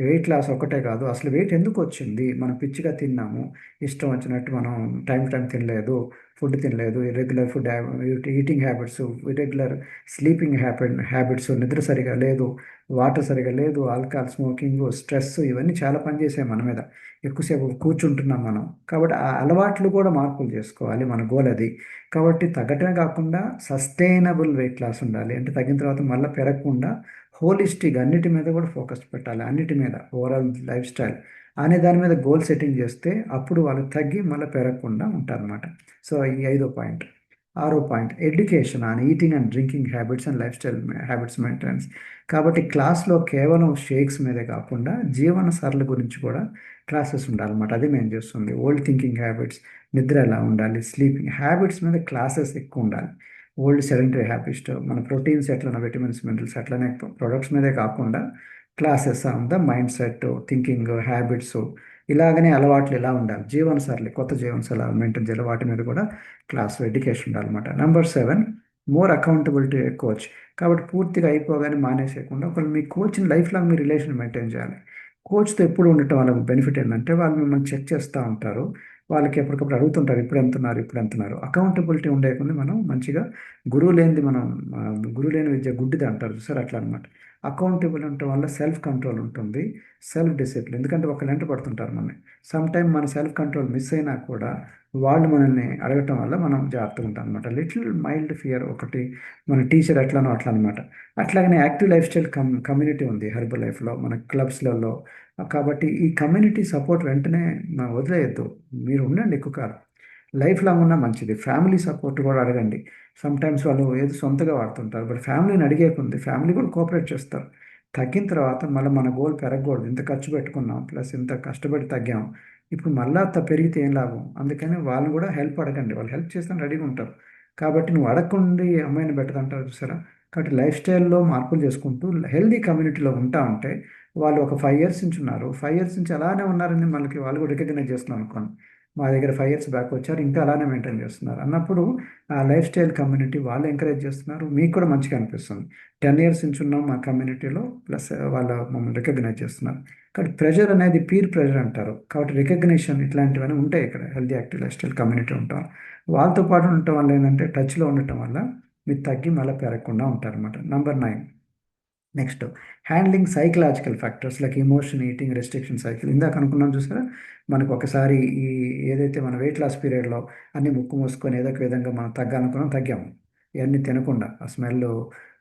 Weight loss ఒక్కటే కాదు, అసలు వెయిట్ ఎందుకు వచ్చింది, మనం పిచ్చిగా తిన్నాము, ఇష్టం వచ్చినట్టు మనం టైం తినలేదు, ఫుడ్ తినలేదు, irregular food eating habits, irregular sleeping habits, నిద్ర సరిగా లేదు, వాటర్ సరిగా లేదు, ఆల్కహాల్, స్మోకింగ్, స్ట్రెస్, ఇవన్నీ చాలా పనిచేసాయి మన మీద. ఎక్కువసేపు కూర్చుంటున్నాం మనం. కాబట్టి ఆ అలవాట్లు కూడా మార్పులు చేసుకోవాలి, మన గోల్ అది. కాబట్టి తగ్గటమే కాకుండా సస్టైనబుల్ వెయిట్ లాస్ ఉండాలి, అంటే తగ్గిన తర్వాత మళ్ళీ పెరగకుండా హోలిస్టిక్ అన్నిటి మీద కూడా ఫోకస్ పెట్టాలి, అన్నిటి మీద ఓవరాల్ లైఫ్ స్టైల్ అనే దాని మీద గోల్ సెట్టింగ్ చేస్తే అప్పుడు వాళ్ళు తగ్గి మళ్ళీ పెరగకుండా ఉంటారన్నమాట. సో ఈ 5వ పాయింట్. 6వ point, education on eating and drinking habits and life style habits maintenance. కాబట్టి క్లాస్లో కేవలం షేక్స్ మీదే కాకుండా జీవన సరళి గురించి కూడా క్లాసెస్ ఉండాలన్నమాట. అది మేము చేస్తుంది. ఓల్డ్ థింకింగ్ హ్యాబిట్స్, నిద్ర ఎలా ఉండాలి, స్లీపింగ్ హ్యాబిట్స్ మీద క్లాసెస్ ఎక్కువ ఉండాలి. ఓల్డ్ సెడెంటరీ హ్యాబిట్స్, మన ప్రోటీన్స్ ఎట్లనో, విటమిన్స్, మినరల్స్ అట్లనే ప్రొడక్ట్స్ మీదే కాకుండా classes on the mind set, thinking, habits, ఇలాగనే అలవాట్లు ఎలా ఉండాలి, జీవన సరళి, కొత్త జీవన సరళి ఎలా మెయింటైన్ చేయాలి, వాటి మీద కూడా క్లాస్ ఎడ్యుకేషన్ ఉండాలన్నమాట. Number 7, more accountability coach. కాబట్టి పూర్తిగా అయిపోగానే మానేసేయకుండా ఒకళ్ళు మీ కోచ్ని లైఫ్ లాంగ్ మీ రిలేషన్ మెయింటైన్ చేయాలి. కోచ్తో ఎప్పుడు ఉండటం వల్ల బెనిఫిట్ ఏంటంటే వాళ్ళు మిమ్మల్ని చెక్ చేస్తూ ఉంటారు, వాళ్ళకి ఎప్పటికప్పుడు అడుగుతుంటారు ఇప్పుడు ఎంతున్నారు. అకౌంటబిలిటీ ఉండేకుండా మనం మంచిగా, గురువు లేనిది మనం ఆ, గురువు లేని విద్య గుడ్డిది అంటారు సార్, అట్లా అనమాట. అకౌంటబుల్ ఉండటం వల్ల సెల్ఫ్ కంట్రోల్ ఉంటుంది, సెల్ఫ్ డిసిప్లిన్. ఎందుకంటే ఒకళ్ళు వెంట పడుతుంటారు మనల్ని. సమ్ టైమ్ మన సెల్ఫ్ కంట్రోల్ మిస్ అయినా కూడా వాళ్ళు మనల్ని అడగటం వల్ల మనం జాగ్రత్తగా ఉంటాం అనమాట. లిటిల్ మైల్డ్ ఫియర్ ఒకటి, మన టీచర్ ఎట్లానో అట్లా అనమాట. అట్లాగనే యాక్టివ్ లైఫ్ స్టైల్ కమ్యూనిటీ ఉంది హెర్బల్ లైఫ్లో, మన క్లబ్స్లలో. కాబట్టి ఈ కమ్యూనిటీ సపోర్ట్ వెంటనే వదిలేయద్దు, మీరు ఉండండి ఎక్కువ కాలం, లైఫ్ లాంగ్ ఉన్నా మంచిది. ఫ్యామిలీ సపోర్ట్ కూడా అడగండి. సమ్ టైమ్స్ వాళ్ళు ఏదో సొంతగా వాడుతుంటారు, బట్ ఫ్యామిలీని అడిగేకుంది, ఫ్యామిలీ కూడా కోఆపరేట్ చేస్తారు. తగ్గిన తర్వాత మళ్ళీ మన గోల్ పెరగకూడదు, ఇంత ఖర్చు పెట్టుకున్నాం ప్లస్ ఇంత కష్టపడి తగ్గాం, ఇప్పుడు మళ్ళా పెరిగితే ఏం లాభం. అందుకని వాళ్ళని కూడా హెల్ప్ అడగండి, వాళ్ళు హెల్ప్ చేస్తాను రెడీగా ఉంటారు. కాబట్టి నువ్వు అడగకుండా అమ్మాయిని పెట్టదంటారు చూసారా. కాబట్టి లైఫ్ స్టైల్లో మార్పులు చేసుకుంటూ హెల్దీ కమ్యూనిటీలో ఉంటా ఉంటే వాళ్ళు ఒక 5 ఇయర్స్ నుంచి ఉన్నారు, 5 ఇయర్స్ నుంచి అలానే ఉన్నారని మనకి వాళ్ళు కూడా రికగ్నైజ్ చేస్తున్నారు అనుకోండి. మా దగ్గర 5 ఇయర్స్ బ్యాక్ వచ్చారు, ఇంకా అలానే మెయింటైన్ చేస్తున్నారు అన్నప్పుడు ఆ లైఫ్ స్టైల్ కమ్యూనిటీ వాళ్ళు ఎంకరేజ్ చేస్తున్నారు, మీకు కూడా మంచిగా అనిపిస్తుంది. 10 ఇయర్స్ నుంచి ఉన్నాం మా కమ్యూనిటీలో, ప్లస్ వాళ్ళు మమ్మల్ని రికగ్నైజ్ చేస్తున్నారు. కాబట్టి ప్రెషర్ అనేది పీర్ ప్రెషర్ అంటారు. కాబట్టి రికగ్నిషన్ ఇట్లాంటివన్నీ ఉంటాయి ఇక్కడ healthy active life style community ఉంటాం. వాళ్ళతో పాటు ఉండటం వల్ల ఏంటంటే టచ్లో ఉండటం వల్ల మీరు తగ్గి మళ్ళీ పెరగకుండా ఉంటారన్నమాట. Number 9, next, handling psychological factors like emotion, eating restriction cycle. ఇందాక అనుకున్నాం చూసారా, మనకు ఒకసారి ఈ ఏదైతే మన వెయిట్ లాస్ పీరియడ్లో అన్ని ముక్కు మూసుకొని ఏదో ఒక విధంగా మనం తగ్గాలనుకున్నాం, తగ్గాము. ఇవన్నీ తినకుండా ఆ స్మెల్,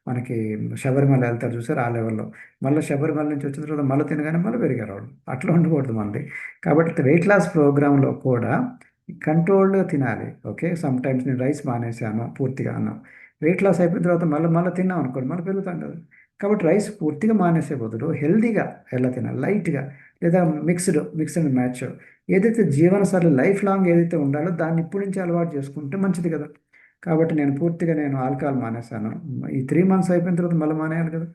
మనకి శబరిమల వెళ్తారు చూసారు ఆ లెవెల్లో, మళ్ళీ శబరిమల నుంచి వచ్చిన తర్వాత మళ్ళీ తినగానే మళ్ళీ పెరిగారు వాళ్ళు. అట్లా ఉండకూడదు మనది. కాబట్టి వెయిట్ లాస్ ప్రోగ్రాంలో కూడా కంట్రోల్డ్గా తినాలి. ఓకే, సమ్ టైమ్స్ నేను రైస్ మానేశాను పూర్తిగా అన్నం, వెయిట్ లాస్ అయిపోయిన తర్వాత మళ్ళీ తిన్నాం అనుకోండి, మళ్ళీ పెరుగుతాం కదా. కాబట్టి రైస్ పూర్తిగా మానేసే బదులు హెల్దీగా ఎలా తినాలి, లైట్గా, లేదా మిక్స్ అండ్ మ్యాచ్, ఏదైతే జీవనశైలి లైఫ్ లాంగ్ ఏదైతే ఉండాలో దాన్ని ఇప్పటి నుంచి అలవాటు చేసుకుంటే మంచిది కదా. కాబట్టి నేను ఆల్కహాల్ మానేశాను, ఈ 3 మంత్స్ అయిపోయిన తర్వాత మళ్ళీ మానేయాలి కదా.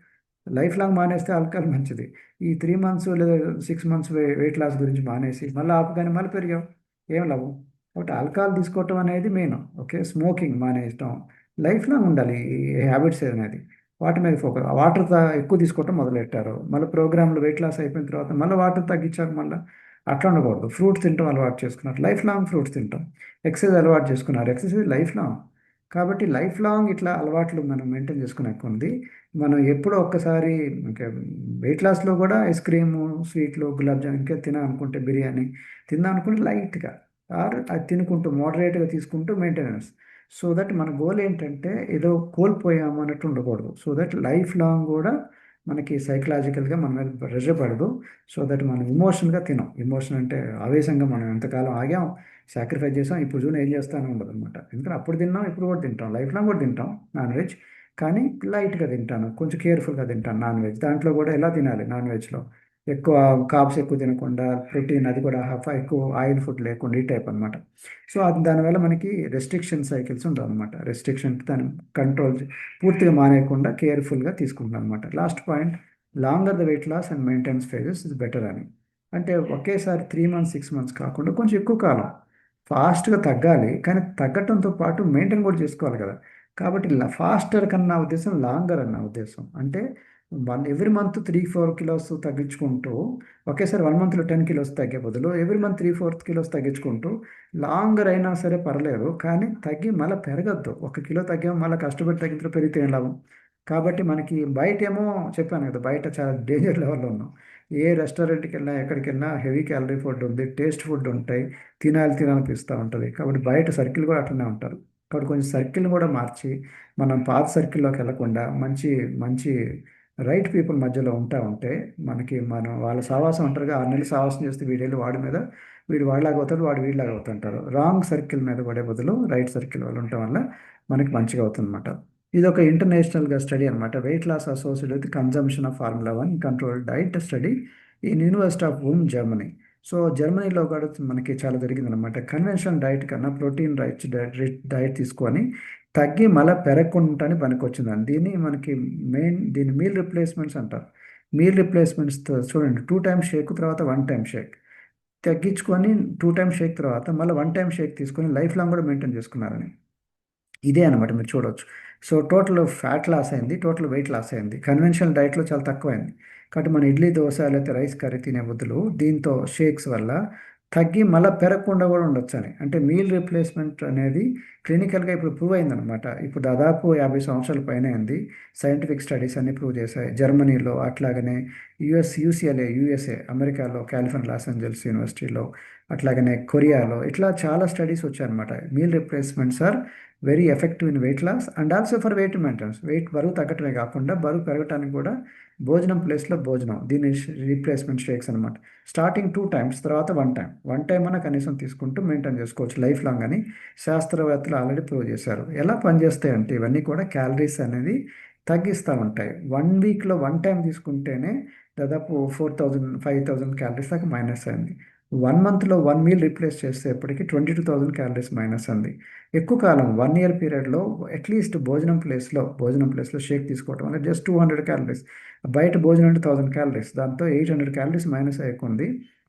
లైఫ్ లాంగ్ మానేస్తే ఆల్కహాల్ మంచిది. ఈ 3 మంత్స్ లేదా 6 మంత్స్ వెయిట్ లాస్ గురించి మానేసి మళ్ళీ ఆపగానే మళ్ళీ పెరిగావు, ఏం లాభం. కాబట్టి ఆల్కహాల్ తీసుకోవటం అనేది మెయిన్. ఓకే, స్మోకింగ్ మానేయటం, లైఫ్ లాంగ్ ఉండాలి ఈ హ్యాబిట్స్ అనేది. వాటి మీద ఫోకస్, వాటర్ ఎక్కువ తీసుకోవటం మొదలెట్టారు, మళ్ళీ ప్రోగ్రాంలో వెయిట్ లాస్ అయిపోయిన తర్వాత మళ్ళీ వాటర్ తగ్గించారు మళ్ళీ. అట్లా ఉండకూడదు. ఫ్రూట్స్ తింటాం అలవాటు చేసుకున్నారు, లైఫ్ లాంగ్ ఫ్రూట్స్ తింటాం. ఎక్సర్సైజ్ అలవాటు చేసుకున్నారు, ఎక్సర్సైజ్ లైఫ్ లాంగ్. కాబట్టి లైఫ్ లాంగ్ ఇట్లా అలవాట్లు మనం మెయింటైన్ చేసుకునే ఉంది. మనం ఎప్పుడో ఒక్కసారి ఇంకా వెయిట్ లాస్లో కూడా ఐస్ క్రీము, స్వీట్లు, గులాబ్ జామ్ ఇంకా తినాలనుకుంటే బిర్యానీ తిందాం అనుకుంటే లైట్గా, ఆర్ అది తినుకుంటూ మోడరేట్గా తీసుకుంటూ మెయింటెనెన్స్. సో దట్ మన గోల్ ఏంటంటే ఏదో కోల్పోయాము అన్నట్టు ఉండకూడదు. సో దట్ లైఫ్ లాంగ్ కూడా మనకి సైకలాజికల్గా మన మీద ప్రెషర్ పడదు. సో దట్ మనం ఇమోషన్గా తినాం. ఇమోషన్ అంటే ఆవేశంగా మనం ఎంతకాలం ఆగాం, సాక్రిఫైస్ చేసాం, ఇప్పుడు చూడండి ఏం చేస్తానో ఉండదు అనమాట. ఎందుకంటే అప్పుడు తిన్నాం, ఇప్పుడు కూడా తింటాం, లైఫ్ లాంగ్ కూడా తింటాం నాన్ వెజ్. కానీ లైట్గా తింటాను, కొంచెం కేర్ఫుల్గా తింటాను నాన్ వెజ్. దాంట్లో కూడా ఎలా తినాలి నాన్ వెజ్లో, ఎక్కువ కార్బ్స్ ఎక్కువ తినకుండా, ప్రోటీన్ అది కూడా ఎక్కువ ఆయిల్ ఫుడ్ లేకుండా, ఈ టైప్ అనమాట. సో అది దానివల్ల మనకి రెస్ట్రిక్షన్ సైకిల్స్ ఉండవు అనమాట. రెస్ట్రిక్షన్ దాని కంట్రోల్ పూర్తిగా మానేయకుండా కేర్ఫుల్గా తీసుకుంటాం అనమాట. Last point, longer the weight loss and maintenance phases is better అని. అంటే ఒకేసారి 3 మంత్స్ 6 మంత్స్ కాకుండా కొంచెం ఎక్కువ కాలం ఫాస్ట్గా తగ్గాలి, కానీ తగ్గటంతో పాటు మెయింటైన్ కూడా చేసుకోవాలి కదా. కాబట్టి ఫాస్టర్ కన్నా నా ఉద్దేశం లాంగర్ అన్న ఉద్దేశం. అంటే ఎవ్రీ మంత్ 3-4 కిలోస్ తగ్గించుకుంటూ, ఒకేసారి 1 మంత్లో 10 కిలోస్ తగ్గే బదులు ఎవ్రీ మంత్ 3-4 కిలోస్ తగ్గించుకుంటూ, లాంగర్ అయినా సరే పర్లేదు, కానీ తగ్గి మళ్ళీ పెరగద్దు. 1 కిలో తగ్గాము మళ్ళీ కష్టపడి తగ్గించడం పెరిగితే ఏం లాభం. కాబట్టి మనకి బయట ఏమో చెప్పాను కదా, బయట చాలా డేంజర్ లెవెల్లో ఉన్నాం. ఏ రెస్టారెంట్కి వెళ్ళినా ఎక్కడికి వెళ్ళినా హెవీ క్యాలరీ ఫుడ్ ఉంది, టేస్ట్ ఫుడ్ ఉంటాయి, తినాలి తినాలనిపిస్తూ ఉంటుంది. కాబట్టి బయట సర్కిల్ కూడా అట్లనే ఉంటారు. కాబట్టి కొంచెం సర్కిల్ కూడా మార్చి, మనం పాత సర్కిల్లోకి వెళ్ళకుండా మంచి మంచి రైట్ పీపుల్ మధ్యలో ఉంటా ఉంటే, మనకి మనం వాళ్ళ సావాసం అంటారుగా, 6 నెలలు సావాసం చేస్తే వీడేళ్ళు వాడి మీద, వీడు వాడిలాగా అవుతాడు, వాడు వీడిలాగా అవుతుంటారు. రాంగ్ సర్కిల్ మీద పడే బదులు రైట్ సర్కిల్ వాళ్ళు ఉండటం వల్ల మనకి మంచిగా అవుతుందన్నమాట. ఇది ఒక ఇంటర్నేషనల్గా స్టడీ అనమాట. Weight loss associated with consumption of formula 1 control diet study in university of um, Germany. So జర్మనీలో కూడా మనకి చాలా జరిగిందనమాట. కన్వెన్షనల్ డైట్ కన్నా ప్రోటీన్ డైట్ తీసుకొని తగ్గి మళ్ళీ పెరగకుండా పనికొచ్చిందని. దీన్ని మనకి దీన్ని మీల్ రిప్లేస్మెంట్స్ అంటారు. మీల్ రిప్లేస్మెంట్స్ చూడండి, 2 టైమ్స్ షేక్ తర్వాత 1 టైం షేక్ తగ్గించుకొని, 2 టైమ్స్ షేక్ తర్వాత మళ్ళీ 1 టైం షేక్ తీసుకొని లైఫ్ లాంగ్ కూడా మెయింటైన్ చేసుకున్నారని. ఇదే అనమాట, మీరు చూడవచ్చు. సో టోటల్ ఫ్యాట్ లాస్ అయింది, టోటల్ వెయిట్ లాస్ అయింది. కన్వెన్షనల్ డైట్లో చాలా తక్కువైంది. కాబట్టి మన ఇడ్లీ దోశ లేకపోతే రైస్ కర్రీ తినే బదులు దీంతో షేక్స్ వల్ల తగ్గి మళ్ళీ పెరగకుండా కూడా ఉండొచ్చు అని. అంటే మీల్ రీప్లేస్మెంట్ అనేది క్లినికల్గా ఇప్పుడు ప్రూవ్ అయిందనమాట. ఇప్పుడు దాదాపు 50 సంవత్సరాల పైన అయింది. సైంటిఫిక్ స్టడీస్ అన్ని ప్రూవ్ చేశాయి. జర్మనీలో, అట్లాగనే యూఎస్ఏ అమెరికాలో, కాలిఫోర్నియా లాస్ ఏంజల్స్ యూనివర్సిటీలో, అట్లాగనే కొరియాలో, ఇట్లా చాలా స్టడీస్ వచ్చాయన్నమాట. Meal replacements are very effective in weight loss and also for weight maintenance. Weight బరువు తగ్గటమే కాకుండా బరువు పెరగటానికి కూడా భోజనం ప్లేస్లో భోజనం, దీన్ని రీప్లేస్మెంట్ షేక్స్ అనమాట. స్టార్టింగ్ 2 టైమ్స్ తర్వాత 1 టైం, 1 టైం అన్న కనీసం తీసుకుంటూ మెయింటైన్ చేసుకోవచ్చు లైఫ్ లాంగ్ అని శాస్త్రవేత్తలు ఆల్రెడీ ప్రూవ్ చేశారు. ఎలా పనిచేస్తాయి అంటే ఇవన్నీ కూడా క్యాలరీస్ అనేది తగ్గిస్తూ ఉంటాయి. 1 వీక్లో 1 టైం తీసుకుంటేనే దాదాపు 4,000-5,000 క్యాలరీస్ దాకా మైనస్ అయింది. 1 మంత్లో 1 మీల్ రీప్లేస్ చేసేప్పటికి 22,000 క్యాలరీస్ మైనస్ అంది. ఎక్కువ కాలం 1 ఇయర్ పీరియడ్లో అట్లీస్ట్ భోజనం ప్లేస్లో షేక్ తీసుకోవడం వల్ల జస్ట్ 200 క్యాలరీస్, బయట భోజనం అంటే 1000 క్యాలరీస్, దాంతో 800 క్యాలరీస్ మైనస్ అయ్యింది.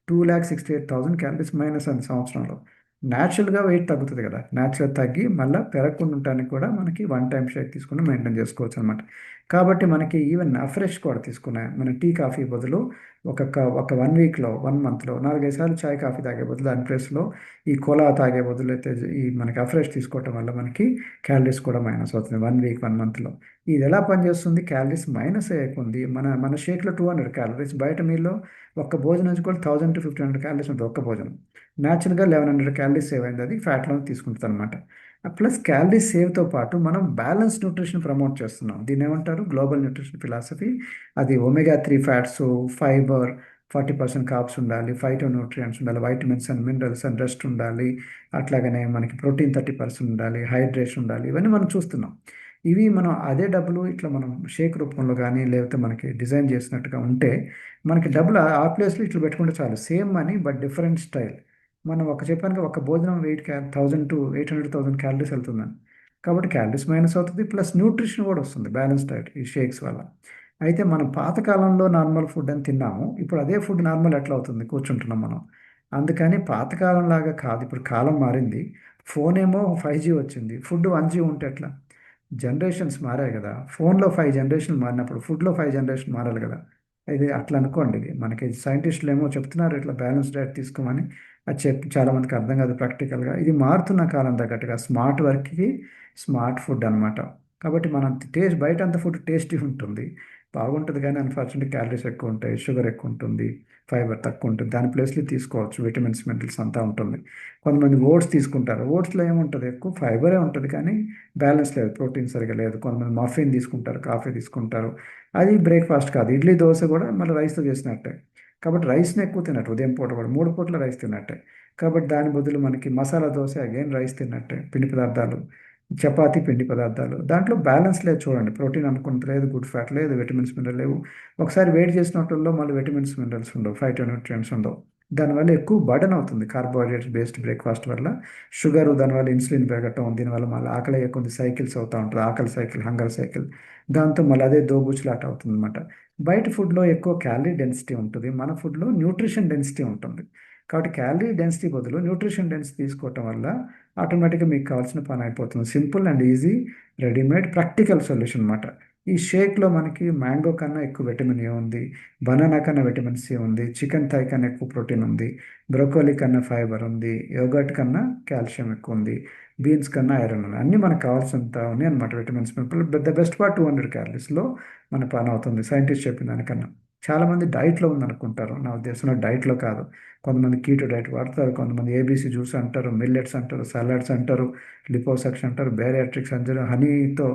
2,68,000 క్యాలరీస్ మైనస్ అంది సంవత్సరంలో. న్యాచురల్గా వెయిట్ తగ్గుతుంది కదా, న్యాచురల్ తగ్గి మళ్ళీ పెరగకుండా ఉండటానికి కూడా మనకి 1 టైం షేక్ తీసుకుని మెయింటైన్ చేసుకోవచ్చు అనమాట. కాబట్టి మనకి ఈవెన్ అఫ్రెష్ కూడా తీసుకున్నాయి, మన టీ కాఫీ బదులు ఒక 1 వీక్లో 1 మంత్లో 4-5 సార్లు చాయ్ కాఫీ తాగే బదులు దాని ప్లేస్లో ఈ కోలా తాగే బదులు అయితే ఈ మనకి అఫ్రెష్ తీసుకోవటం వల్ల మనకి క్యాలరీస్ కూడా మైనస్ అవుతుంది 1 వీక్ 1 మంత్లో. ఇది ఎలా పనిచేస్తుంది, క్యాలరీస్ మైనస్ అయ్యకుంది. మన షేక్లో 200 క్యాలరీస్, బయట మీలో ఒక్క భోజనం నుంచి కూడా 1,000 to 1,500 క్యాలరీస్ ఉంటుంది ఒక్క భోజనం. న్యాచురల్గా 1,100 క్యాలరీస్ సేవ్ అయింది, అది ఫ్యాట్లో తీసుకుంటుంది అనమాట. ప్లస్ క్యాలరీస్ సేవ్తో పాటు మనం బ్యాలెన్స్ న్యూట్రిషన్ ప్రమోట్ చేస్తున్నాం. దీన్ని ఏమంటారు, గ్లోబల్ న్యూట్రిషన్ ఫిలాసఫీ. అది ఒమేగా 3 ఫ్యాట్స్, ఫైబర్, 40% కార్బ్స్ ఉండాలి, ఫైటో న్యూట్రియంట్స్ ఉండాలి, vitamins and minerals and rest ఉండాలి, అట్లాగనే మనకి ప్రోటీన్ 30% ఉండాలి, హైడ్రేషన్ ఉండాలి. ఇవన్నీ మనం చూస్తున్నాం. ఇవి మనం అదే డబ్బులు ఇట్లా మనం షేక్ రూపంలో కానీ లేకపోతే మనకి డిజైన్ చేసినట్టుగా ఉంటే, మనకి డబ్బులు ఆ ప్లేస్లో ఇట్లా పెట్టుకుంటే చాలు, same money but different style. మనం చెప్పాను ఒక భోజనం వెయిట్ 1,000 to 800,000 క్యాలరీస్ వెళ్తుందని. కాబట్టి క్యాలరీస్ మైనస్ అవుతుంది, ప్లస్ న్యూట్రిషన్ కూడా వస్తుంది బ్యాలెన్స్ డైట్ ఈ షేక్స్ వల్ల. అయితే మనం పాతకాలంలో నార్మల్ ఫుడ్ అని తిన్నాము, ఇప్పుడు అదే ఫుడ్ నార్మల్ ఎట్లా అవుతుంది, కూర్చుంటున్నాం మనం. అందుకని పాతకాలం లాగా కాదు, ఇప్పుడు కాలం మారింది. ఫోన్ ఏమో 5G వచ్చింది, ఫుడ్ 1G ఉంటే ఎట్లా. జనరేషన్స్ మారాయి కదా, ఫోన్లో 5 జనరేషన్ మారినప్పుడు ఫుడ్లో 5 జనరేషన్ మారాలి కదా. ఇది అట్లా అనుకోండి. ఇది మనకి సైంటిస్టులు ఏమో చెప్తున్నారు ఇట్లా బ్యాలెన్స్ డైట్ తీసుకోమని. అది చెప్పి చాలామందికి అర్థం కాదు ప్రాక్టికల్గా. ఇది మారుతున్న కాలం తగ్గట్టుగా స్మార్ట్ వర్క్కి స్మార్ట్ ఫుడ్ అనమాట. కాబట్టి మనం బయట అంత ఫుడ్ టేస్టీ ఉంటుంది, బాగుంటుంది, కానీ అన్ఫార్చునేట్లీ క్యాలరీస్ ఎక్కువ ఉంటాయి, షుగర్ ఎక్కువ ఉంటుంది, ఫైబర్ తక్కువ ఉంటుంది. దాని ప్లేస్లో తీసుకోవచ్చు విటమిన్స్ మినరల్స్ అంతా ఉంటుంది. కొంతమంది ఓట్స్ తీసుకుంటారు, ఓట్స్లో ఏముంటుంది, ఎక్కువ ఫైబరే ఉంటుంది కానీ బ్యాలెన్స్ లేదు, ప్రోటీన్ సరిగా లేదు. కొంతమంది మఫిన్ తీసుకుంటారు, కాఫీ తీసుకుంటారు, అది బ్రేక్ఫాస్ట్ కాదు. ఇడ్లీ దోశ కూడా మళ్ళీ రైస్తో చేసినట్టే. కాబట్టి రైస్ని ఎక్కువ తిన్నట్టు, ఉదయం పూట కూడా 3 పూట్ల రైస్ తిన్నట్టే. కాబట్టి దాని బదులు మనకి మసాలా దోశ అగైన్ రైస్ తిన్నట్టే, పిండి పదార్థాలు. చపాతీ పిండి పదార్థాలు దాంట్లో బ్యాలెన్స్ లేదు చూడండి. ప్రోటీన్ అనుకుంటే లేదు, గుడ్ ఫ్యాట్ లేదు, విటమిన్స్ మినరల్ లేవు. ఒకసారి వెయిట్ చేసినట్లో మళ్ళీ విటమిన్స్ మినరల్స్ ఉండవు, ఫైటోన్యూట్రియంట్స్ ఉండవు. దానివల్ల ఎక్కువ బర్డన్ అవుతుంది కార్బోహైడ్రేట్స్ బేస్డ్ బ్రేక్ఫాస్ట్ వల్ల. షుగర్, దానివల్ల ఇన్సులిన్ పెరగటం, దీనివల్ల మళ్ళీ ఆకలి అయ్యే సైకిల్స్ అవుతూ ఉంటుంది, ఆకలి సైకిల్, హంగర్ సైకిల్. దాంతో మళ్ళీ అదే దోబూచులాట అవుతుంది అనమాట. బయట ఫుడ్లో ఎక్కువ క్యాలరీ డెన్సిటీ ఉంటుంది, మన ఫుడ్లో న్యూట్రిషన్ డెన్సిటీ ఉంటుంది. కాబట్టి క్యాలరీ డెన్సిటీ బదులు న్యూట్రిషన్ డెన్సిటీ తీసుకోవటం వల్ల ఆటోమేటిక్గా మీకు కావాల్సిన పని అయిపోతుంది. Simple and easy, readymade, practical solution అన్నమాట. ఈ షేక్లో మనకి మ్యాంగో కన్నా ఎక్కువ విటమిన్ ఏ ఉంది, బనానా కన్నా విటమిన్ సి ఉంది, చికెన్ థై కన్నా ఎక్కువ ప్రోటీన్ ఉంది, బ్రోకోలీ కన్నా ఫైబర్ ఉంది, యోగర్ట్ కన్నా కాల్షియం ఎక్కువ ఉంది, బీన్స్ కన్నా ఐరన్ ఉంది. అన్నీ మనకు కావాల్సినంత ఉన్నాయి అనమాట విటమిన్స్. ద బెస్ట్ పార్ట్ 200 క్యాలరీస్లో మన పని అవుతుంది సైంటిస్ట్ చెప్పిన దానికన్నా. చాలామంది డైట్లో ఉందనుకుంటారు, నా ఉద్దేశంలో డైట్లో కాదు. కొంతమంది కీటో డైట్ వాడతారు, కొంతమంది ఏబీసీ జ్యూస్ అంటారు, మిల్లెట్స్ అంటారు, సలాడ్స్ అంటారు, లిపోసక్షన్ అంటారు, బేరియాట్రిక్స్ అంటారు, హనీతో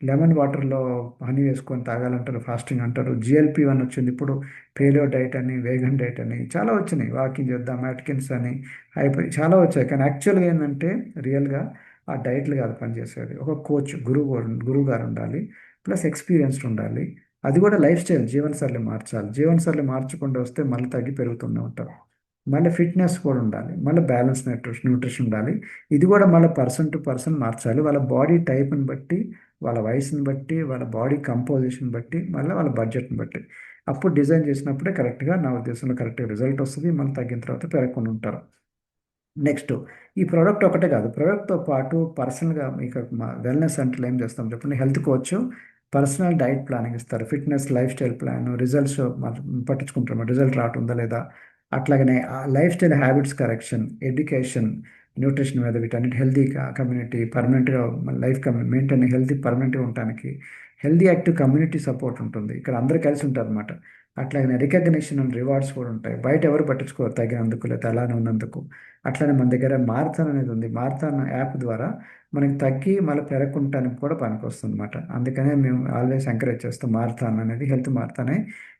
లెమన్ వాటర్లో హనీ వేసుకొని తాగాలంటారు, ఫాస్టింగ్ అంటారు, GLP-1 వచ్చింది ఇప్పుడు, పేలియో డైట్ అని, వేగన్ డైట్ అని చాలా వచ్చినాయి, వాకింగ్ చేద్దాం, అట్కిన్స్ అని, అయిపోయి చాలా వచ్చాయి. కానీ యాక్చువల్గా ఏంటంటే రియల్గా ఆ డైట్లు కాదు పనిచేసేది. ఒక కోచ్, గురువు గారు ఉండాలి, ప్లస్ ఎక్స్పీరియన్స్డ్ ఉండాలి. అది కూడా లైఫ్ స్టైల్, జీవనశైలి మార్చాలి. జీవనశైలి మార్చకుండా వస్తే మళ్ళీ తగ్గి పెరుగుతూనే ఉంటారు. మళ్ళీ ఫిట్నెస్ కూడా ఉండాలి, మళ్ళీ బ్యాలెన్స్ న్యూట్రిషన్ ఉండాలి. ఇది కూడా మళ్ళీ పర్సన్ టు పర్సన్ మార్చాలి, వాళ్ళ బాడీ టైప్ని బట్టి, వాళ్ళ వయసుని బట్టి, వాళ్ళ బాడీ కంపోజిషన్ బట్టి, మళ్ళీ వాళ్ళ బడ్జెట్ని బట్టి. అప్పుడు డిజైన్ చేసినప్పుడే కరెక్ట్గా, నా ఉద్దేశంలో కరెక్ట్గా రిజల్ట్ వస్తుంది, మళ్ళీ తగ్గిన తర్వాత పెరగకుండా ఉంటారు. నెక్స్ట్, ఈ ప్రోడక్ట్ ఒకటే కాదు, ప్రోడక్ట్తో పాటు పర్సనల్గా మీకు వెల్నెస్ సెంటర్లో ఏం చేస్తాం చెప్పండి, health coach personal diet planning ఇస్తారు, fitness lifestyle plan, results పట్టించుకుంటారు, రిజల్ట్ రావటుందా లేదా. అట్లాగనే lifestyle habits correction, education, nutrition మీద, వీటన్నిటి హెల్తీ కమ్యూనిటీ, పర్మనెంట్గా లైఫ్ మెయింటైన్ హెల్తీ పర్మనెంట్గా ఉండటానికి హెల్తీ యాక్టివ్ కమ్యూనిటీ సపోర్ట్ ఉంటుంది. ఇక్కడ అందరు కలిసి ఉంటారు అనమాట. అట్లాగనే రికగ్నిషన్ అండ్ రివార్డ్స్ కూడా ఉంటాయి. బయట ఎవరు పట్టించుకోరు తగినందుకు లేదా అలానే ఉన్నందుకు. అట్లనే మన దగ్గర మారథాన్ అనేది ఉంది. మారథాన్ యాప్ ద్వారా మనకి తగ్గి మళ్ళీ పెరగకుంటానికి కూడా పనికొస్తుంది అనమాట. అందుకనే మేము ఆల్వేస్ ఎంకరేజ్ చేస్తాం. మారథాన్ అనేది హెల్త్ మారథాన్